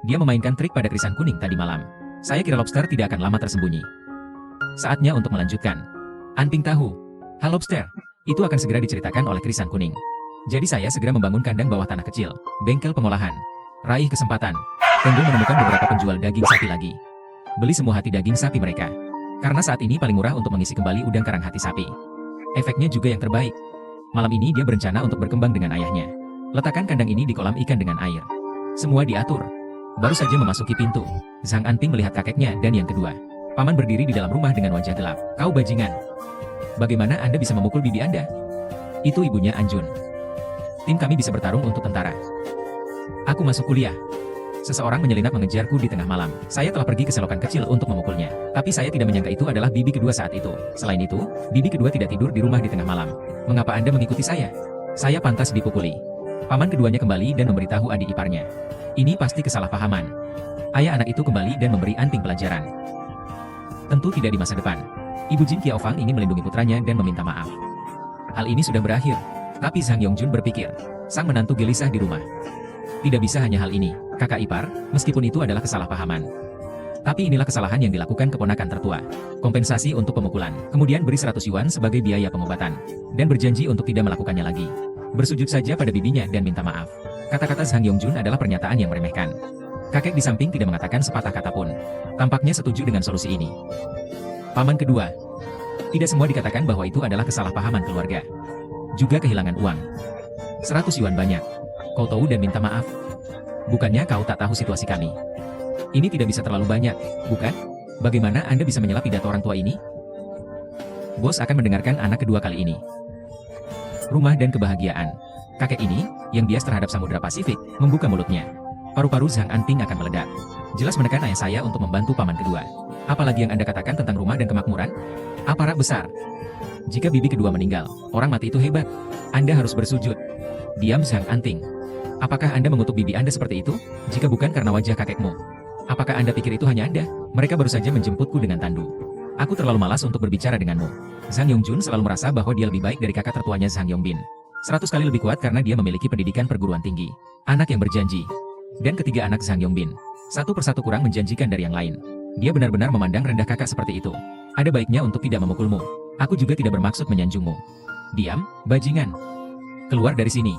dia memainkan trik pada Krisan Kuning tadi malam. Saya kira lobster tidak akan lama tersembunyi. Saatnya untuk melanjutkan. Anping tahu. Hal lobster, itu akan segera diceritakan oleh Krisan Kuning. Jadi saya segera membangun kandang bawah tanah kecil, bengkel pengolahan. Raih kesempatan. Tunggu menemukan beberapa penjual daging sapi lagi. Beli semua hati daging sapi mereka. Karena saat ini paling murah untuk mengisi kembali udang karang hati sapi. Efeknya juga yang terbaik. Malam ini dia berencana untuk berkembang dengan ayahnya. Letakkan kandang ini di kolam ikan dengan air. Semua diatur. Baru saja memasuki pintu, Zhang Anping melihat kakeknya dan yang kedua. Paman berdiri di dalam rumah dengan wajah gelap. Kau bajingan. Bagaimana Anda bisa memukul bibi Anda? Itu ibunya Anjun. Tim kami bisa bertarung untuk tentara. Aku masuk kuliah. Seseorang menyelinap mengejarku di tengah malam. Saya telah pergi ke selokan kecil untuk memukulnya. Tapi saya tidak menyangka itu adalah bibi kedua saat itu. Selain itu, bibi kedua tidak tidur di rumah di tengah malam. Mengapa Anda mengikuti saya? Saya pantas dipukuli. Paman keduanya kembali dan memberitahu adik iparnya. Ini pasti kesalahpahaman. Ayah anak itu kembali dan memberi Anping pelajaran. Tentu tidak di masa depan. Ibu Jin Qiaofang ingin melindungi putranya dan meminta maaf. Hal ini sudah berakhir. Tapi Zhang Yongjun berpikir, sang menantu gelisah di rumah. Tidak bisa hanya hal ini, kakak ipar, meskipun itu adalah kesalahpahaman. Tapi inilah kesalahan yang dilakukan keponakan tertua. Kompensasi untuk pemukulan, kemudian beri 100 yuan sebagai biaya pengobatan. Dan berjanji untuk tidak melakukannya lagi. Bersujud saja pada bibinya dan minta maaf. Kata-kata Zhang Yongjun adalah pernyataan yang meremehkan. Kakek di samping tidak mengatakan sepatah kata pun. Tampaknya setuju dengan solusi ini. Paman kedua. Tidak semua dikatakan bahwa itu adalah kesalahpahaman keluarga. juga kehilangan uang. 100 yuan banyak. Kau tahu dan minta maaf. Bukannya kau tak tahu situasi kami? Ini tidak bisa terlalu banyak, bukan? Bagaimana Anda bisa menyela pidato orang tua ini? Bos akan mendengarkan anak kedua kali ini. Rumah dan kebahagiaan. Kakek ini, yang bias terhadap Samudra Pasifik, membuka mulutnya. Paru-paru Zhang Anping akan meledak. Jelas menekan ayah saya untuk membantu paman kedua. Apalagi yang Anda katakan tentang rumah dan kemakmuran? Aparat besar. Jika bibi kedua meninggal, orang mati itu hebat. Anda harus bersujud. Diam Zhang Anping. Apakah Anda mengutuk bibi Anda seperti itu? Jika bukan karena wajah kakekmu. Apakah Anda pikir itu hanya Anda? Mereka baru saja menjemputku dengan tandu. Aku terlalu malas untuk berbicara denganmu. Zhang Yongjun selalu merasa bahwa dia lebih baik dari kakak tertuanya Zhang Yongbin. 100 kali lebih kuat karena dia memiliki pendidikan perguruan tinggi. Anak yang berjanji. Dan ketiga anak Zhang Yongbin. Satu persatu kurang menjanjikan dari yang lain. Dia benar-benar memandang rendah kakak seperti itu. Ada baiknya untuk tidak memukulmu. Aku juga tidak bermaksud menyanjungmu. Diam, bajingan. Keluar dari sini.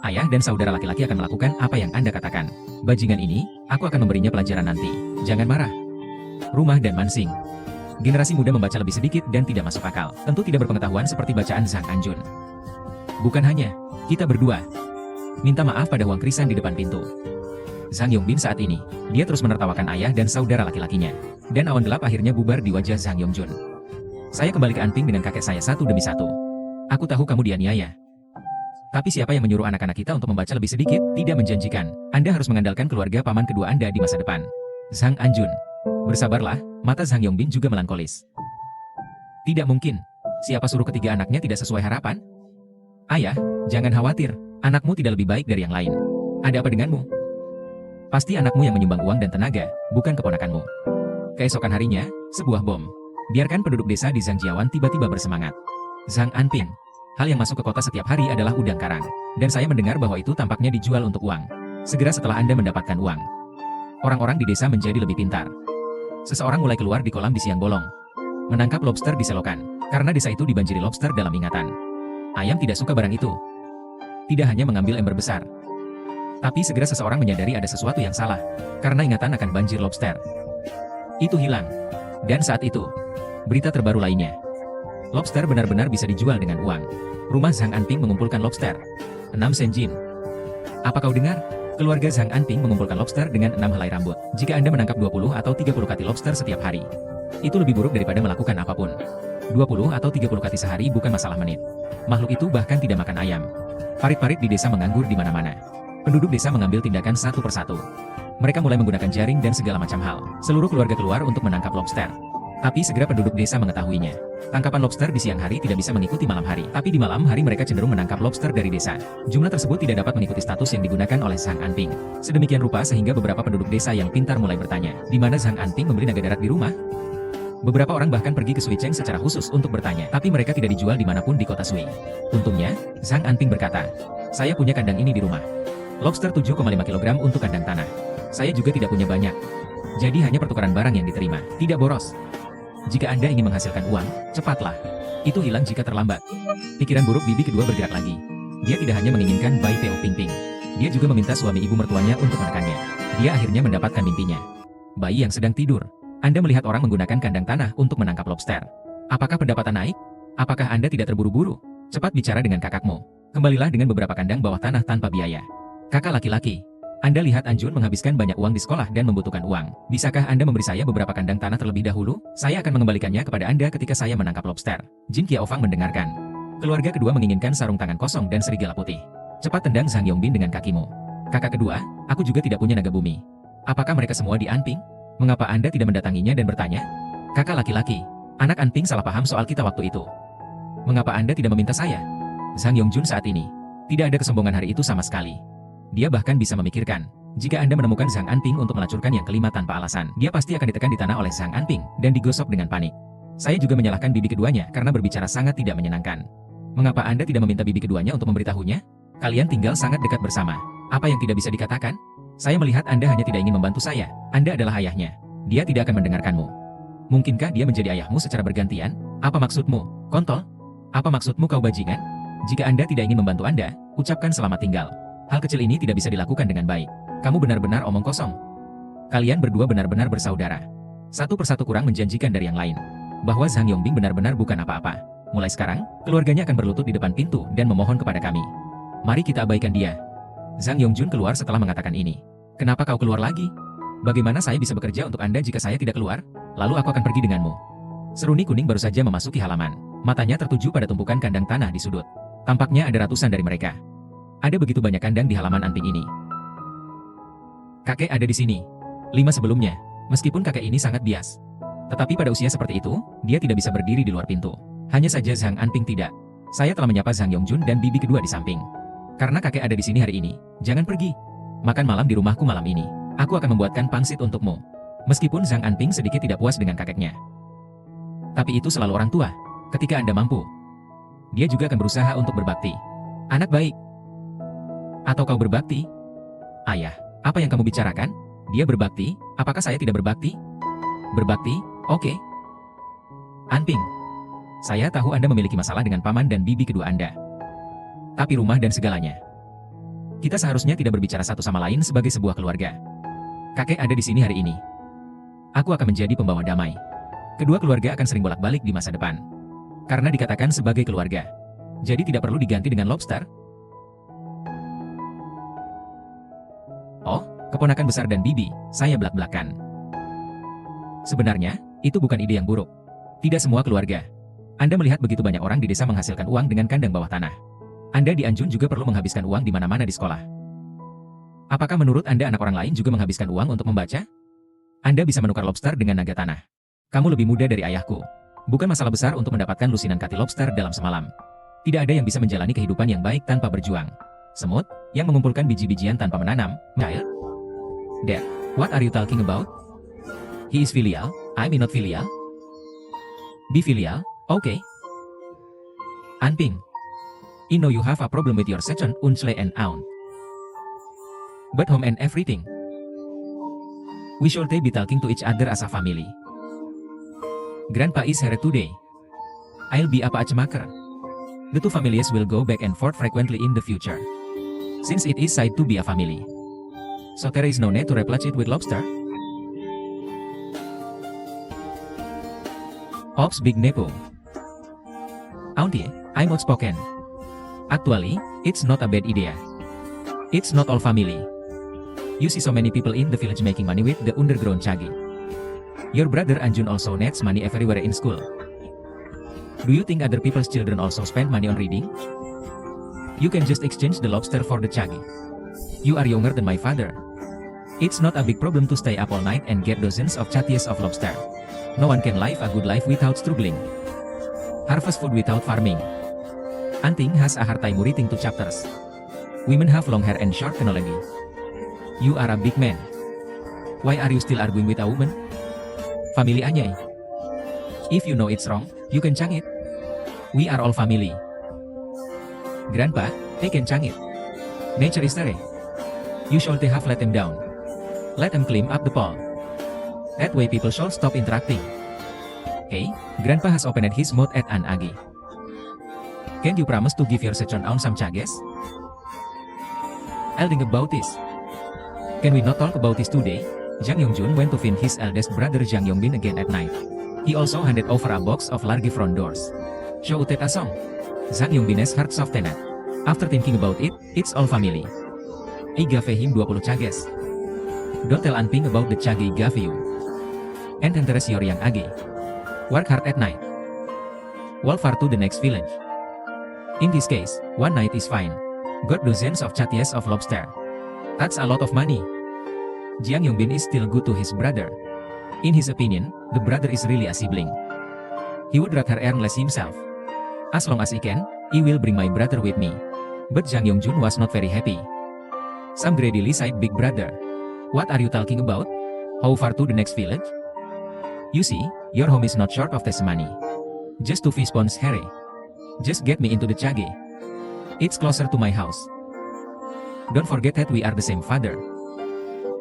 Ayah dan saudara laki-laki akan melakukan apa yang Anda katakan. Bajingan ini, aku akan memberinya pelajaran nanti. Jangan marah. Rumah dan mansing. Generasi muda membaca lebih sedikit dan tidak masuk akal. Tentu tidak berpengetahuan seperti bacaan Zhang Anjun. Bukan hanya, kita berdua. Minta maaf pada Huang Krisan di depan pintu. Zhang Yongbin saat ini, dia terus menertawakan ayah dan saudara laki-lakinya. Dan awan gelap akhirnya bubar di wajah Zhang Yongjun. Saya kembali ke Anping dengan kakek saya satu demi satu. Aku tahu kamu dianiaya. Tapi siapa yang menyuruh anak-anak kita untuk membaca lebih sedikit? Tidak menjanjikan. Anda harus mengandalkan keluarga paman kedua Anda di masa depan. Zhang Anjun. Bersabarlah, mata Zhang Yongbin juga melankolis. Tidak mungkin. Siapa suruh ketiga anaknya tidak sesuai harapan? Ayah, jangan khawatir. Anakmu tidak lebih baik dari yang lain. Ada apa denganmu? Pasti anakmu yang menyumbang uang dan tenaga, bukan keponakanmu. Keesokan harinya, sebuah bom. Biarkan penduduk desa di Zhangjiawan tiba-tiba bersemangat. Zhang Anping. Hal yang masuk ke kota setiap hari adalah udang karang. Dan saya mendengar bahwa itu tampaknya dijual untuk uang. Segera setelah Anda mendapatkan uang. Orang-orang di desa menjadi lebih pintar. Seseorang mulai keluar di kolam di siang bolong. Menangkap lobster di selokan. Karena desa itu dibanjiri lobster dalam ingatan. Ayam tidak suka barang itu. Tidak hanya mengambil ember besar. Tapi segera seseorang menyadari ada sesuatu yang salah. Karena ingatan akan banjir lobster. Itu hilang. Dan saat itu, berita terbaru lainnya. Lobster benar-benar bisa dijual dengan uang. Rumah Zhang Anping mengumpulkan lobster. 6 senjin. Apa kau dengar? Keluarga Zhang Anping mengumpulkan lobster dengan 6 helai rambut. Jika Anda menangkap 20 atau 30 kati lobster setiap hari, itu lebih buruk daripada melakukan apapun. 20 atau 30 kati sehari bukan masalah menit. Makhluk itu bahkan tidak makan ayam. Parit-parit di desa menganggur di mana-mana. Penduduk desa mengambil tindakan satu persatu. Mereka mulai menggunakan jaring dan segala macam hal. Seluruh keluarga keluar untuk menangkap lobster. Tapi segera penduduk desa mengetahuinya. Tangkapan lobster di siang hari tidak bisa mengikuti malam hari. Tapi di malam hari mereka cenderung menangkap lobster dari desa. Jumlah tersebut tidak dapat mengikuti status yang digunakan oleh Zhang Anping. Sedemikian rupa sehingga beberapa penduduk desa yang pintar mulai bertanya, di mana Zhang Anping membeli naga darat di rumah? Beberapa orang bahkan pergi ke Sui Cheng secara khusus untuk bertanya, tapi mereka tidak dijual dimanapun di kota Sui. Untungnya, Zhang Anping berkata, saya punya kandang ini di rumah. Lobster 7,5 kg untuk kandang tanah. Saya juga tidak punya banyak. Jadi hanya pertukaran barang yang diterima, tidak boros. Jika Anda ingin menghasilkan uang, cepatlah. Itu hilang jika terlambat. Pikiran buruk bibi kedua bergerak lagi. Dia tidak hanya menginginkan Bai Peo Ping Ping. Dia juga meminta suami ibu mertuanya untuk menekannya. Dia akhirnya mendapatkan mimpinya. Bayi yang sedang tidur. Anda melihat orang menggunakan kandang tanah untuk menangkap lobster. Apakah pendapatan naik? Apakah Anda tidak terburu-buru? Cepat bicara dengan kakakmu. Kembalilah dengan beberapa kandang bawah tanah tanpa biaya. Kakak laki-laki. Anda lihat Anjun menghabiskan banyak uang di sekolah dan membutuhkan uang. Bisakah Anda memberi saya beberapa kandang tanah terlebih dahulu? Saya akan mengembalikannya kepada Anda ketika saya menangkap lobster. Jin Qiaofang mendengarkan. Keluarga kedua menginginkan sarung tangan kosong dan serigala putih. Cepat tendang Zhang Yongbin dengan kakimu. Kakak kedua, aku juga tidak punya naga bumi. Apakah mereka semua di Anping? Mengapa Anda tidak mendatanginya dan bertanya? Kakak laki-laki, anak Anping salah paham soal kita waktu itu. Mengapa Anda tidak meminta saya? Zhang Yongjun saat ini. Tidak ada kesombongan hari itu sama sekali. Dia bahkan bisa memikirkan, jika Anda menemukan Zhang Anping untuk melacurkan yang kelima tanpa alasan, dia pasti akan ditekan di tanah oleh Zhang Anping, dan digosok dengan panik. Saya juga menyalahkan bibi keduanya karena berbicara sangat tidak menyenangkan. Mengapa Anda tidak meminta bibi keduanya untuk memberitahunya? Kalian tinggal sangat dekat bersama. Apa yang tidak bisa dikatakan? Saya melihat Anda hanya tidak ingin membantu saya. Anda adalah ayahnya. Dia tidak akan mendengarkanmu. Mungkinkah dia menjadi ayahmu secara bergantian? Apa maksudmu, kontol? Apa maksudmu kau bajingan? Jika Anda tidak ingin membantu Anda, ucapkan selamat tinggal. Hal kecil ini tidak bisa dilakukan dengan baik. Kamu benar-benar omong kosong. Kalian berdua benar-benar bersaudara. Satu persatu kurang menjanjikan dari yang lain. Bahwa Zhang Yongbin benar-benar bukan apa-apa. Mulai sekarang, keluarganya akan berlutut di depan pintu dan memohon kepada kami. Mari kita abaikan dia. Zhang Yongjun keluar setelah mengatakan ini. Kenapa kau keluar lagi? Bagaimana saya bisa bekerja untuk Anda jika saya tidak keluar? Lalu aku akan pergi denganmu. Seruni kuning baru saja memasuki halaman. Matanya tertuju pada tumpukan kandang tanah di sudut. Tampaknya ada ratusan dari mereka. Ada begitu banyak kandang di halaman anting ini. Kakek ada di sini. 5 sebelumnya, meskipun kakek ini sangat bias. Tetapi pada usia seperti itu, dia tidak bisa berdiri di luar pintu. Hanya saja Zhang Anping tidak. Saya telah menyapa Zhang Yongjun dan bibi kedua di samping. Karena kakek ada di sini hari ini, jangan pergi. Makan malam di rumahku malam ini. Aku akan membuatkan pangsit untukmu. Meskipun Zhang Anping sedikit tidak puas dengan kakeknya. Tapi itu selalu orang tua. Ketika Anda mampu, dia juga akan berusaha untuk berbakti. Anak baik. Atau kau berbakti? Ayah, apa yang kamu bicarakan? Dia berbakti, apakah saya tidak berbakti? Berbakti, oke. Anping, saya tahu Anda memiliki masalah dengan paman dan bibi kedua Anda. Tapi rumah dan segalanya. Kita seharusnya tidak berbicara satu sama lain sebagai sebuah keluarga. Kakek ada di sini hari ini. Aku akan menjadi pembawa damai. Kedua keluarga akan sering bolak-balik di masa depan. Karena dikatakan sebagai keluarga. Jadi tidak perlu diganti dengan lobster. Oh, keponakan besar dan bibi, saya belak-belakan. Sebenarnya, itu bukan ide yang buruk. Tidak semua keluarga. Anda melihat begitu banyak orang di desa menghasilkan uang dengan kandang bawah tanah. Anda di Anjun juga perlu menghabiskan uang di mana-mana di sekolah. Apakah menurut Anda anak orang lain juga menghabiskan uang untuk membaca? Anda bisa menukar lobster dengan naga tanah. Kamu lebih muda dari ayahku. Bukan masalah besar untuk mendapatkan lusinan kati lobster dalam semalam. Tidak ada yang bisa menjalani kehidupan yang baik tanpa berjuang. Semut, yang mengumpulkan biji-bijian tanpa menanam, child. Dad, what are you talking about? He is filial, I'm not filial. Be filial, okay. Anping. I know you have a problem with your section, Unsle and Aunt. But home and everything. We should be talking to each other as a family. Grandpa is here today. I'll be apa acemaker. The two families will go back and forth frequently in the future. Since it is said to be a family. So there is no need to replace it with lobster. Ops Big Nepo. Auntie, I'm outspoken. Actually, it's not a bad idea. It's not all family. You see so many people in the village making money with the underground chagi. Your brother Anjun also needs money everywhere in school. Do you think other people's children also spend money on reading? You can just exchange the lobster for the chagi. You are younger than my father. It's not a big problem to stay up all night and get dozens of chaties of lobster. No one can live a good life without struggling. Harvest food without farming. Anting has a hard time reading two chapters. Women have long hair and short technology. You are a big man. Why are you still arguing with a woman? Family Anyai. If you know it's wrong, you can chang it. We are all family. Grandpa, they can chang it. Nature is there. You should have let them down. Let them climb up the pole. That way people should stop interacting. Hey, Grandpa has opened his mouth at an Agi. Can you promise to give your section on some chages? I'll think about this. Can we not talk about this today? Zhang Yongjun went to find his eldest brother Zhang Yongbin again at night. He also handed over a box of large front doors. Show a song. Zhang Yongbin's heart softened. After thinking about it, it's all family. I gave him 20 chages. Don't tell Anping about the chage I gave you. And interest your young age. Work hard at night. Walk far to the next village. In this case, one night is fine. Got dozens of chaties of lobster. That's a lot of money. Jiang Yongbin is still good to his brother. In his opinion, the brother is really a sibling. He would rather earn less himself. As long as he can, he will bring my brother with me. But Zhang Yongjun was not very happy. Some greedily sighed big brother. What are you talking about? How far to the next village? You see, your home is not short of this money. Just 2 fish ponds here. Just get me into the chage. It's closer to my house. Don't forget that we are the same father.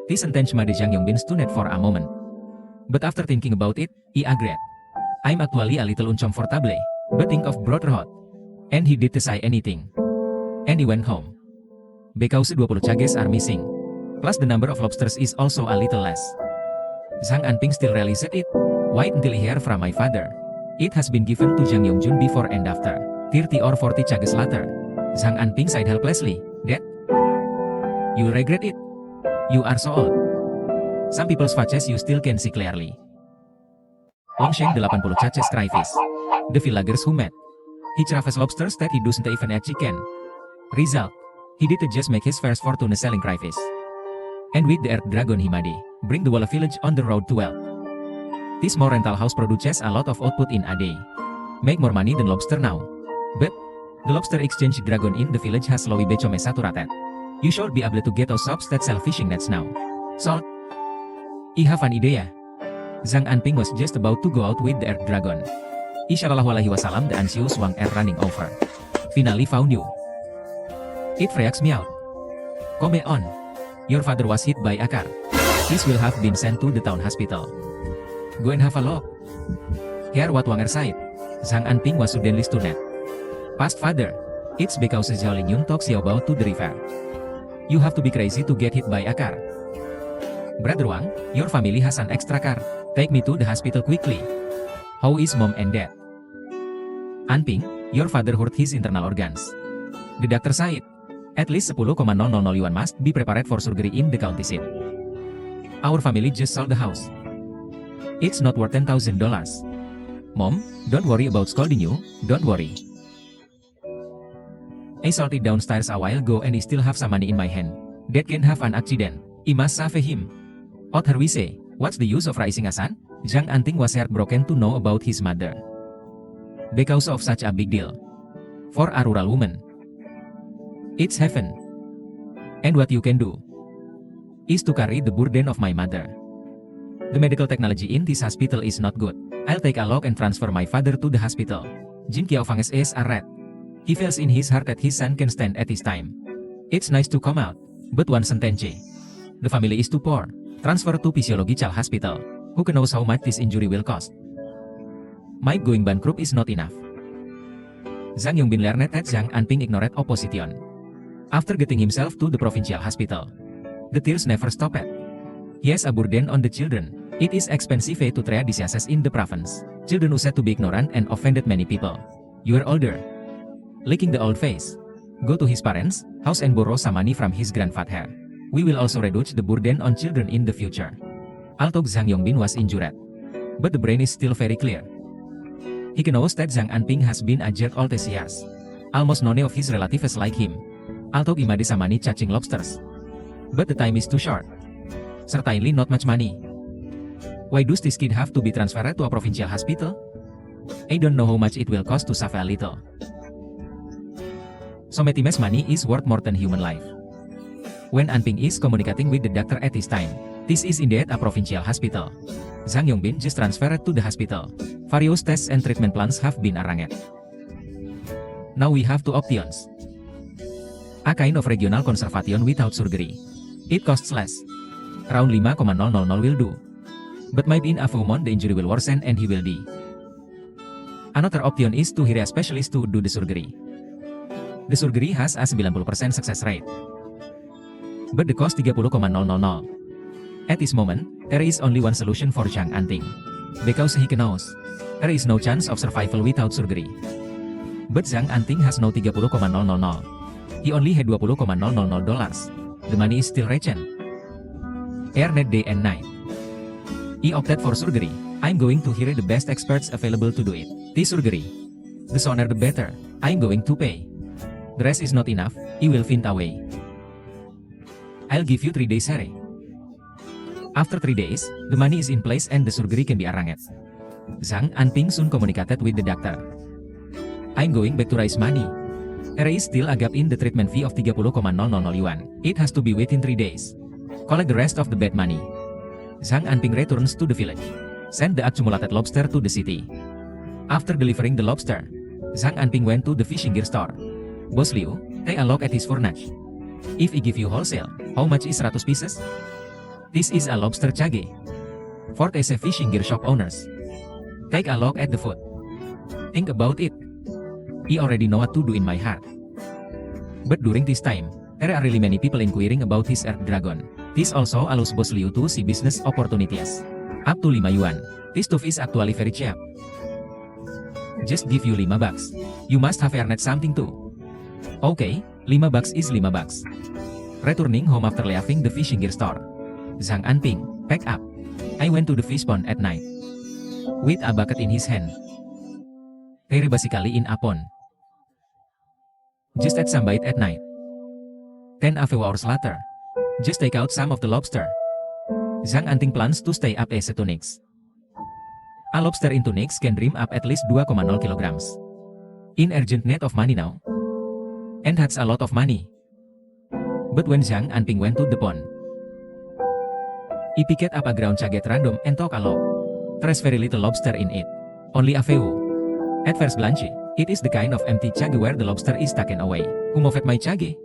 This sentence made Zhang Yongbin stunned for a moment. But after thinking about it, he agreed. I'm actually a little uncomfortable, but think of brotherhood. And he didn't say anything. And he went home. Because 20 chages are missing. Plus the number of lobsters is also a little less. Zhang Anping still realized it. Wait until he hear from my father. It has been given to Zhang Yongjun before and after 30 or 40 chagas later. Zhang Anping sighed helplessly. Dad? You'll regret it. You are so old. Some people's faces you still can see clearly. Long Sheng 80 caces crayfish. The villagers who met. He raves lobsters that he doesn't even eat chicken. Result. He did just make his first fortune selling crayfish. And with the Earth Dragon Himadi, bring the whole village on the road to wealth. This small rental house produces a lot of output in a day. Make more money than lobster now. But, the lobster exchange dragon in the village has lowi become satu ratet. You should be able to get those shops that sell fishing nets now. So, I have an idea. Zhang Anping was just about to go out with the Earth Dragon. Wasallam the anxious one air running over. Finally found you. It freaks me out. Come on. Your father was hit by a car. This will have been sent to the town hospital. Go and have a look. Hear what Wanger said. Zhang Anping was suddenly stunned. Past father. It's because Zhao Lingyun took Xiaobao to the river. You have to be crazy to get hit by a car. Brother Wang, your family has an extra car. Take me to the hospital quickly. How is mom and dad? Anping, your father hurt his internal organs. The doctor said, at least 10,000 yuan must be prepared for surgery in the county seat. Our family just sold the house. It's not worth $10,000. Mom, don't worry about scolding you, don't worry. I sold it downstairs a while ago and I still have some money in my hand. Dad can have an accident. I must save him. Out here we say, what's the use of raising a son? Zhang Anping was heartbroken to know about his mother. Because of such a big deal. For a rural woman. It's heaven. And what you can do is to carry the burden of my mother. The medical technology in this hospital is not good. I'll take a look and transfer my father to the hospital. Jin Qiaofangs is a rat. He feels in his heart that his son can stand at his time. It's nice to come out, but one sentence. The family is too poor. Transfer to physiological hospital. Who knows how much this injury will cost? My going bankrupt is not enough. Zhang Yongbin learned that Zhang Anping ignored opposition. After getting himself to the provincial hospital, the tears never stopped. He has a burden on the children. It is expensive to treat diseases in the province. Children used to be ignorant and offended many people. You are older. Licking the old face. Go to his parents' house and borrow some money from his grandfather. We will also reduce the burden on children in the future. Although Zhang Yongbin was injured, but the brain is still very clear. He knows that Zhang Anping has been a jerk all these years. Almost none of his relatives like him. Although he made some money catching lobsters. But the time is too short. Certainly not much money. Why does this kid have to be transferred to a provincial hospital? I don't know how much it will cost to save a little. So Metime's money is worth more than human life. When Anping is communicating with the doctor at this time, this is indeed a provincial hospital. Zhang Yongbin just transferred to the hospital. Various tests and treatment plans have been arranged. Now we have two options. A kind of regional conservation without surgery. It costs less. Around 5,000 will do. But maybe in a few months the injury will worsen and he will die. Another option is to hire a specialist to do the surgery. The surgery has a 90% success rate. But the cost 30,000. At this moment, there is only one solution for Zhang Anping. Because he knows, there is no chance of survival without surgery. But Zhang Anping has no 30,000. He only had $20,000. The money is still wretched. Earned day and night. He opted for surgery. I'm going to hire the best experts available to do it. This surgery. The sooner the better. I'm going to pay. The rest is not enough, he will find a way. I'll give you 3 days, Harry. After 3 days, the money is in place and the surgery can be arranged. Zhang Anping soon communicated with the doctor. I'm going back to raise money. There is still a gap in the treatment fee of 30,000 yuan. It has to be within 3 days. Collect the rest of the bad money. Zhang Anping returns to the village. Send the accumulated lobster to the city. After delivering the lobster, Zhang Anping went to the fishing gear store. Boss Liu, take a look at his furniture. If he give you wholesale, how much is 100 pieces? This is a lobster chage. Ford is a fishing gear shop owners. Take a look at the food. Think about it. I already know what to do in my heart. But during this time, there are really many people inquiring about his Earth Dragon. This also allows Boss Liu to see business opportunities. Up to 5 yuan. This stuff is actually very cheap. Just give you $5. You must have earned something too. Okay, $5 is $5. Returning home after leaving the fishing gear store, Zhang Anping packed up. I went to the fish pond at night with a bucket in his hand. Very basically in a pond. Just at some bite at night. 10 a few hours later, just take out some of the lobster. Zhang Anping plans to stay up as a tunics. A lobster in tunics can dream up at least 2,0 kilograms. In urgent need of money now. And has a lot of money. But when Zhang Anping went to the pond, he picked up a ground chage at random and took a look. There's very little lobster in it. Only a few. At first glance, it is the kind of empty chage where the lobster is taken away. Who moved my chage?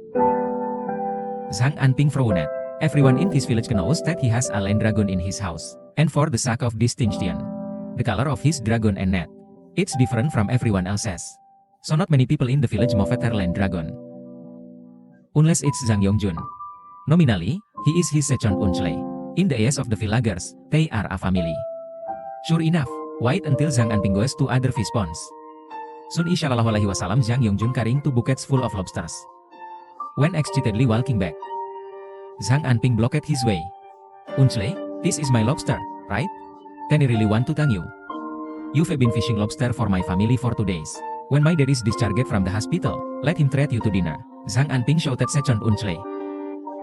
Zhang Anping frowned. Everyone in this village knows that he has a land dragon in his house. And for the sake of distinction, the color of his dragon and net, it's different from everyone else's. So not many people in the village moved their land dragon. Unless it's Zhang Yongjun. Nominally, he is his second uncle. In the eyes of the villagers, they are a family. Sure enough, wait until Zhang Anping goes to other fish ponds. Soon Sallallahu Alaihi Wasallam Zhang Yongjun carrying 2 buckets full of lobsters. When excitedly walking back, Zhang Anping blocked his way. Uncle, this is my lobster, right? Then I really want to thank you. You've been fishing lobster for my family for 2 days. When my dad is discharged from the hospital, let him treat you to dinner. Zhang Anping shouted second uncle.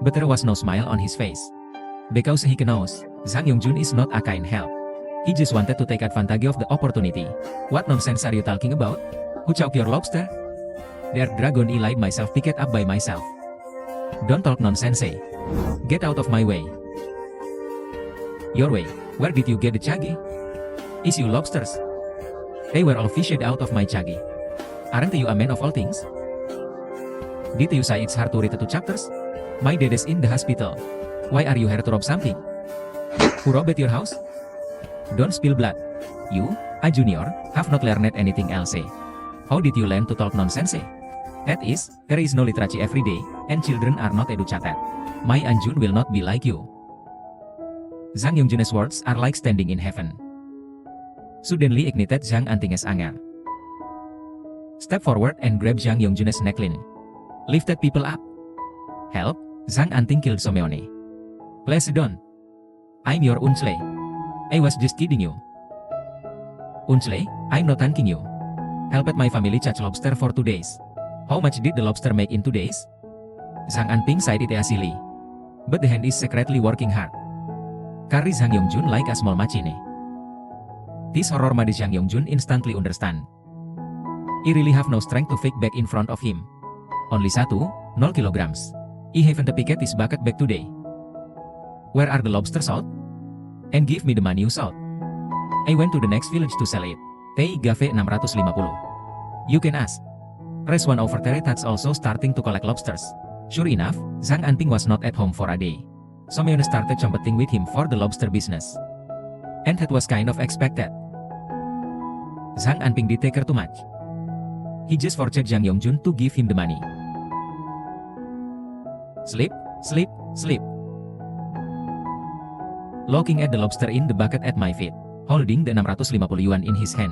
But there was no smile on his face. Because he knows, Zhang Yongjun is not a kind help. He just wanted to take advantage of the opportunity. What nonsense are you talking about? Who choke your lobster? Their dragon I lied myself picked up by myself. Don't talk nonsense, eh? Get out of my way. Your way? Where did you get the chage? Is you lobsters? They were all fished out of my chage. Aren't you a man of all things? Did you say it's hard to read 2 chapters? My dad is in the hospital. Why are you here to rob something? Who robbed your house? Don't spill blood. You, a junior, have not learned anything else. How did you learn to talk nonsense? That is, there is no literature every day, and children are not educated. My Anjun will not be like you. Zhang Yongjun's words are like standing in heaven. Suddenly ignited Zhang Anping's anger. Step forward and grab Zhang Yongjun's neckline. Lifted people up. Help, Zhang Anping killed Someone. Please don't. I'm your uncle. I was just kidding you. Uncle, I'm not thanking you. Helped my family catch lobster for 2 days. How much did the lobster make in 2 days? Zhang Anping sighed it easily. But the hand is secretly working hard. Carry Zhang Yongjun like a small machine. This horror made Zhang Yongjun instantly understand. I really have no strength to fight back in front of him. Only 0 kilograms. I haven't picked this bucket back today. Where are the lobsters sold? And give me the money you sold. I went to the next village to sell it. TIGV 650. You can ask. Reswan over there that's also starting to collect lobsters. Sure enough, Zhang Anping was not at home for a day. Someone started competing with him for the lobster business. And that was kind of expected. Zhang Anping did take her too much. He just forced Zhang Yongjun to give him the money. Sleep, sleep, sleep. Looking at the lobster in the bucket at my feet, holding the 650 yuan in his hand.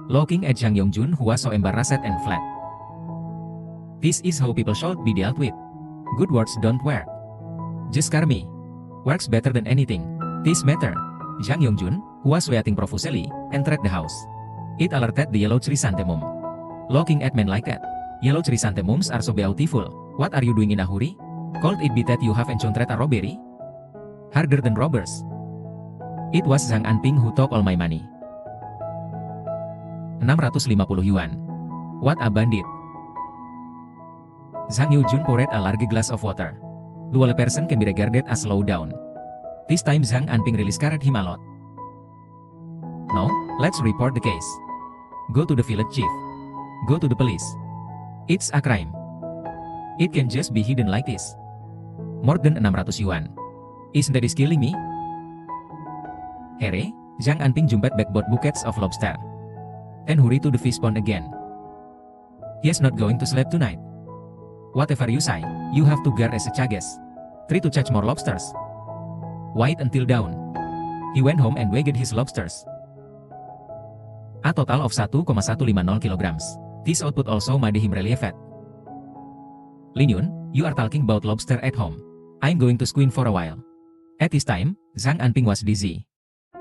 Looking at Zhang Yongjun who was so embarrassed and flat. This is how people should be dealt with. Good words don't work. Just scare me. Works better than anything. This matter. Zhang Yongjun, who was waiting profusely, entered the house. It alerted the yellow chrysanthemum. Looking at men like that. Yellow chrysanthemums are so beautiful. What are you doing in a hurry? Could it be that you have encountered a robbery? Harder than robbers. It was Zhang Anping who took all my money. 650 yuan. What a bandit. Zhang Yongjun poured a large glass of water. The whole person can be regarded as slow down. This time Zhang Anping really scared him a lot. No, let's report the case. Go to the village chief. Go to the police. It's a crime. It can just be hidden like this. More than 600 yuan. Isn't that killing me? Here, Zhang Anping jumped back both buckets of lobster. And hurried to the fish pond again. He's not going to sleep tonight. Whatever you say, you have to guard as a chagas. Try to catch more lobsters. Wait until dawn. He went home and weighed his lobsters. a total of 1,150 kilograms. This output also made him really fat. Lin Yun, you are talking about lobster at home. I'm going to squint for a while. At this time, Zhang Anping was dizzy.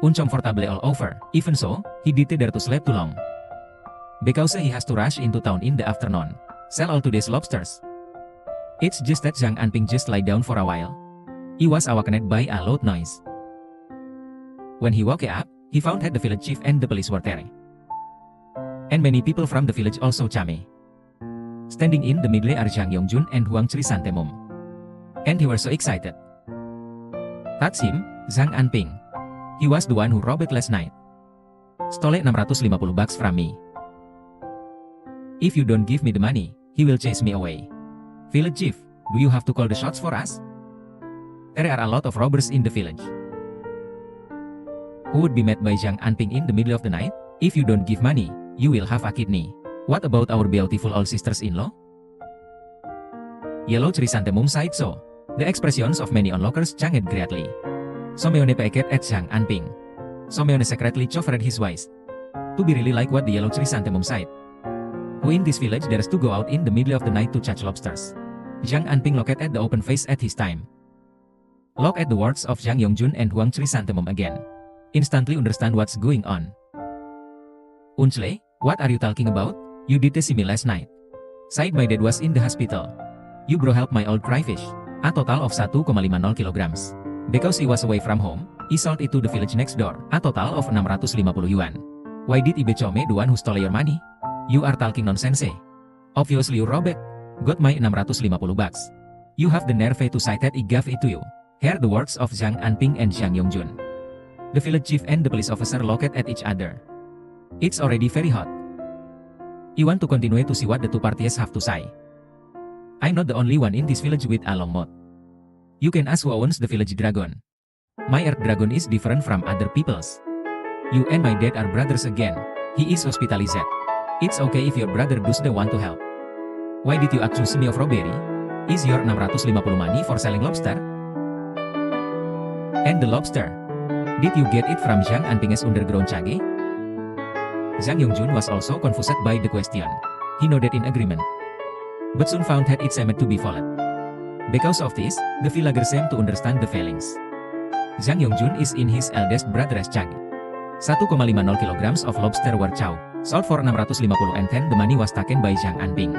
Uncomfortable all over. Even so, he didn't dare to sleep too long. Because he has to rush into town in the afternoon. Sell all today's lobsters. It's just that Zhang Anping just lie down for a while. He was awakened by a loud noise. When he woke up, he found that the village chief and the police were there. And many people from the village also came. Standing in the middle are Zhang Yongjun and Huang Chrysanthemum. And they were so excited. That's him, Zhang Anping. He was the one who robbed last night. Stole $650 from me. If you don't give me the money, he will chase me away. Village chief, do you have to call the shots for us? There are a lot of robbers in the village. Who would be met by Zhang Anping in the middle of the night? If you don't give money, you will have a kidney. What about our beautiful old sisters-in-law? Yellow Chrysanthemum sighed so. The expressions of many onlookers changed greatly. Someone peeked at Zhang Anping. Someone secretly covered his waist. To be really like what the Yellow Chrysanthemum said. Who in this village dares to go out in the middle of the night to catch lobsters? Zhang Anping looked at the open face at his time. Look at the words of Zhang Yongjun and Huang Chrysanthemum again. Instantly understand what's going on. Unchle, what are you talking about? You didn't see me last night. Said my dad was in the hospital. You bro helped my old crayfish. A total of 1,50 kilograms. Because he was away from home, he sold it to the village next door. A total of 650 yuan. Why did Ibe Chome the one who stole your money? You are talking nonsense. Obviously you robbed. Got my 650 bucks. You have the nerve to say that I gave it to you. Hear the words of Zhang Anping and Zhang Yongjun. The village chief and the police officer looked at each other. It's already very hot. You want to continue to see what the two parties have to say. I'm not the only one in this village with a long mouth. You can ask who owns the village dragon. My earth dragon is different from other people's. You and my dad are brothers again. He is hospitalized. It's okay if your brother doesn't want to help. Why did you accuse me of robbery? Is your 650 money for selling lobster? And the lobster? Did you get it from Zhang Anping's underground chage? Zhang Yongjun was also confused by the question. He nodded in agreement. But soon found that it seemed to be valid. Because of this, the villagers seemed to understand the feelings. Zhang Yongjun is in his eldest brother's chage. 1,50 kilograms of lobster were chow, sold for 650 and then the money was taken by Zhang Anping.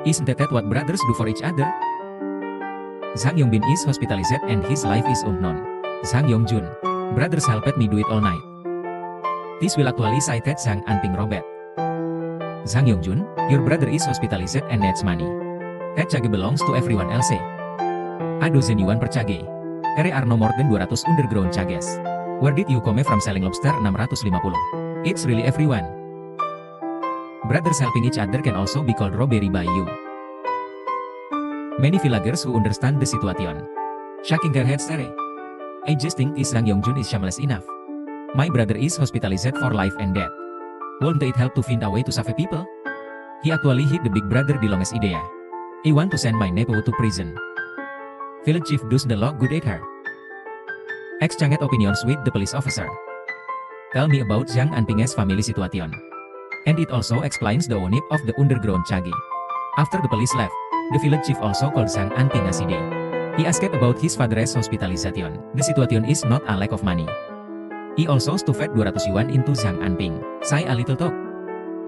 Isn't that what brothers do for each other? Zhang Yongbin is hospitalized and his life is unknown. Zhang Yongjun, brothers helped me do it all night. This will actually say that Zhang Anping robbed. Zhang Yongjun, your brother is hospitalized and needs money. That chage belongs to everyone else. A dozen yuan per chage. There are no more than 200 underground chages. Where did you come from selling lobster 650? It's really everyone. Brothers helping each other can also be called robbery by you. Many villagers who understand the situation. Shaking their heads there. I just think this Zhang Yongjun is shameless enough. My brother is hospitalized for life and death. Won't it help to find a way to save people? He actually hit the big brother the longest idea. I want to send my nephew to prison. Village chief does the look good at her. Exchanged opinions with the police officer. Tell me about Zhang Anping's family situation. And it also explains the ownership of the underground chage. After the police left, the village chief also called Zhang Anping aside. He asked about his father's hospitalization. The situation is not a lack of money. He also stuffed 200 yuan into Zhang Anping. Say a little talk.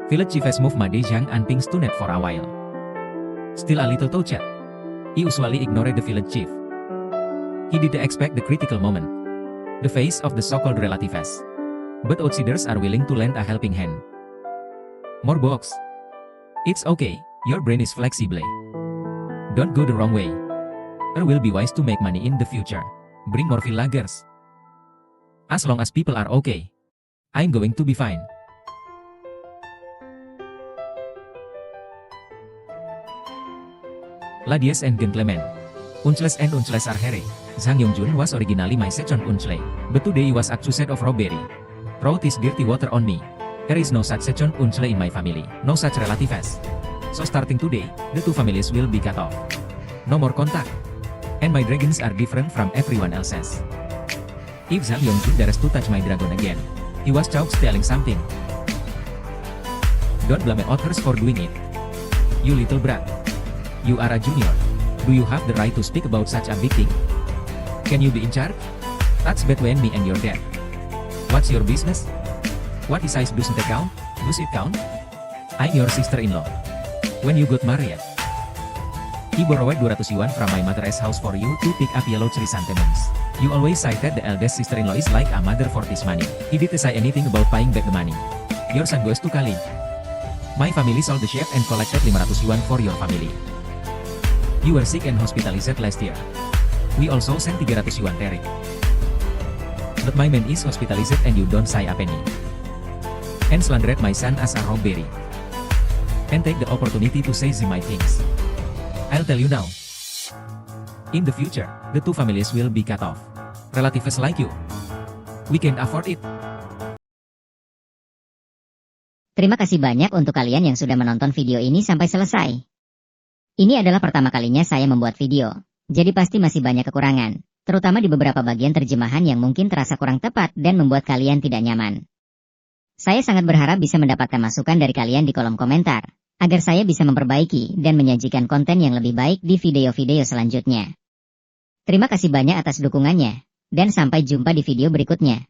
Village chief has moved Made Zhang Anping stunned for a while. Still a little touched. He usually ignored the village chief. He didn't expect the critical moment. The face of the so-called relatives. But outsiders are willing to lend a helping hand. More box. It's okay, your brain is flexible. Don't go the wrong way. It will be wise to make money in the future. Bring more villagers. As long as people are okay, I'm going to be fine. Ladies and gentlemen, Unchles and Unchles are here. Zhang Yongjun was originally my second Unchle, but today he was accused of robbery. Throw this dirty water on me. There is no such second Unchle in my family, no such relatives. So starting today, the two families will be cut off. No more contact. And my dragons are different from everyone else's. If Zhang Yongjun dares to touch my dragon again, he was caught stealing something. Don't blame others for doing it. You little brat. You are a junior. Do you have the right to speak about such a big thing? Can you be in charge? That's between me and your dad. What's your business? What is size doesn't it count? Does it count? I'm your sister-in-law. When you got married, he borrowed 200 yuan from my mother's house for you to pick up yellow chrysanthemums. You always cited the eldest sister-in-law is like a mother for this money. He didn't say anything about paying back the money. Your son goes to Kali. My family sold the ship and collected 500 yuan for your family. You were sick and hospitalized last year. We also sent 300 yuan Terry. But my man is hospitalized and you don't say a penny. And slandered my son as a robbery. And take the opportunity to say my things. I'll tell you now. In the future, the two families will be cut off. Relatives like you. We can't afford it. Terima kasih banyak untuk kalian yang sudah menonton video ini sampai selesai. Ini adalah pertama kalinya saya membuat video, jadi pasti masih banyak kekurangan, terutama di beberapa bagian terjemahan yang mungkin terasa kurang tepat dan membuat kalian tidak nyaman. Saya sangat berharap bisa mendapatkan masukan dari kalian di kolom komentar, agar saya bisa memperbaiki dan menyajikan konten yang lebih baik di video-video selanjutnya. Terima kasih banyak atas dukungannya, dan sampai jumpa di video berikutnya.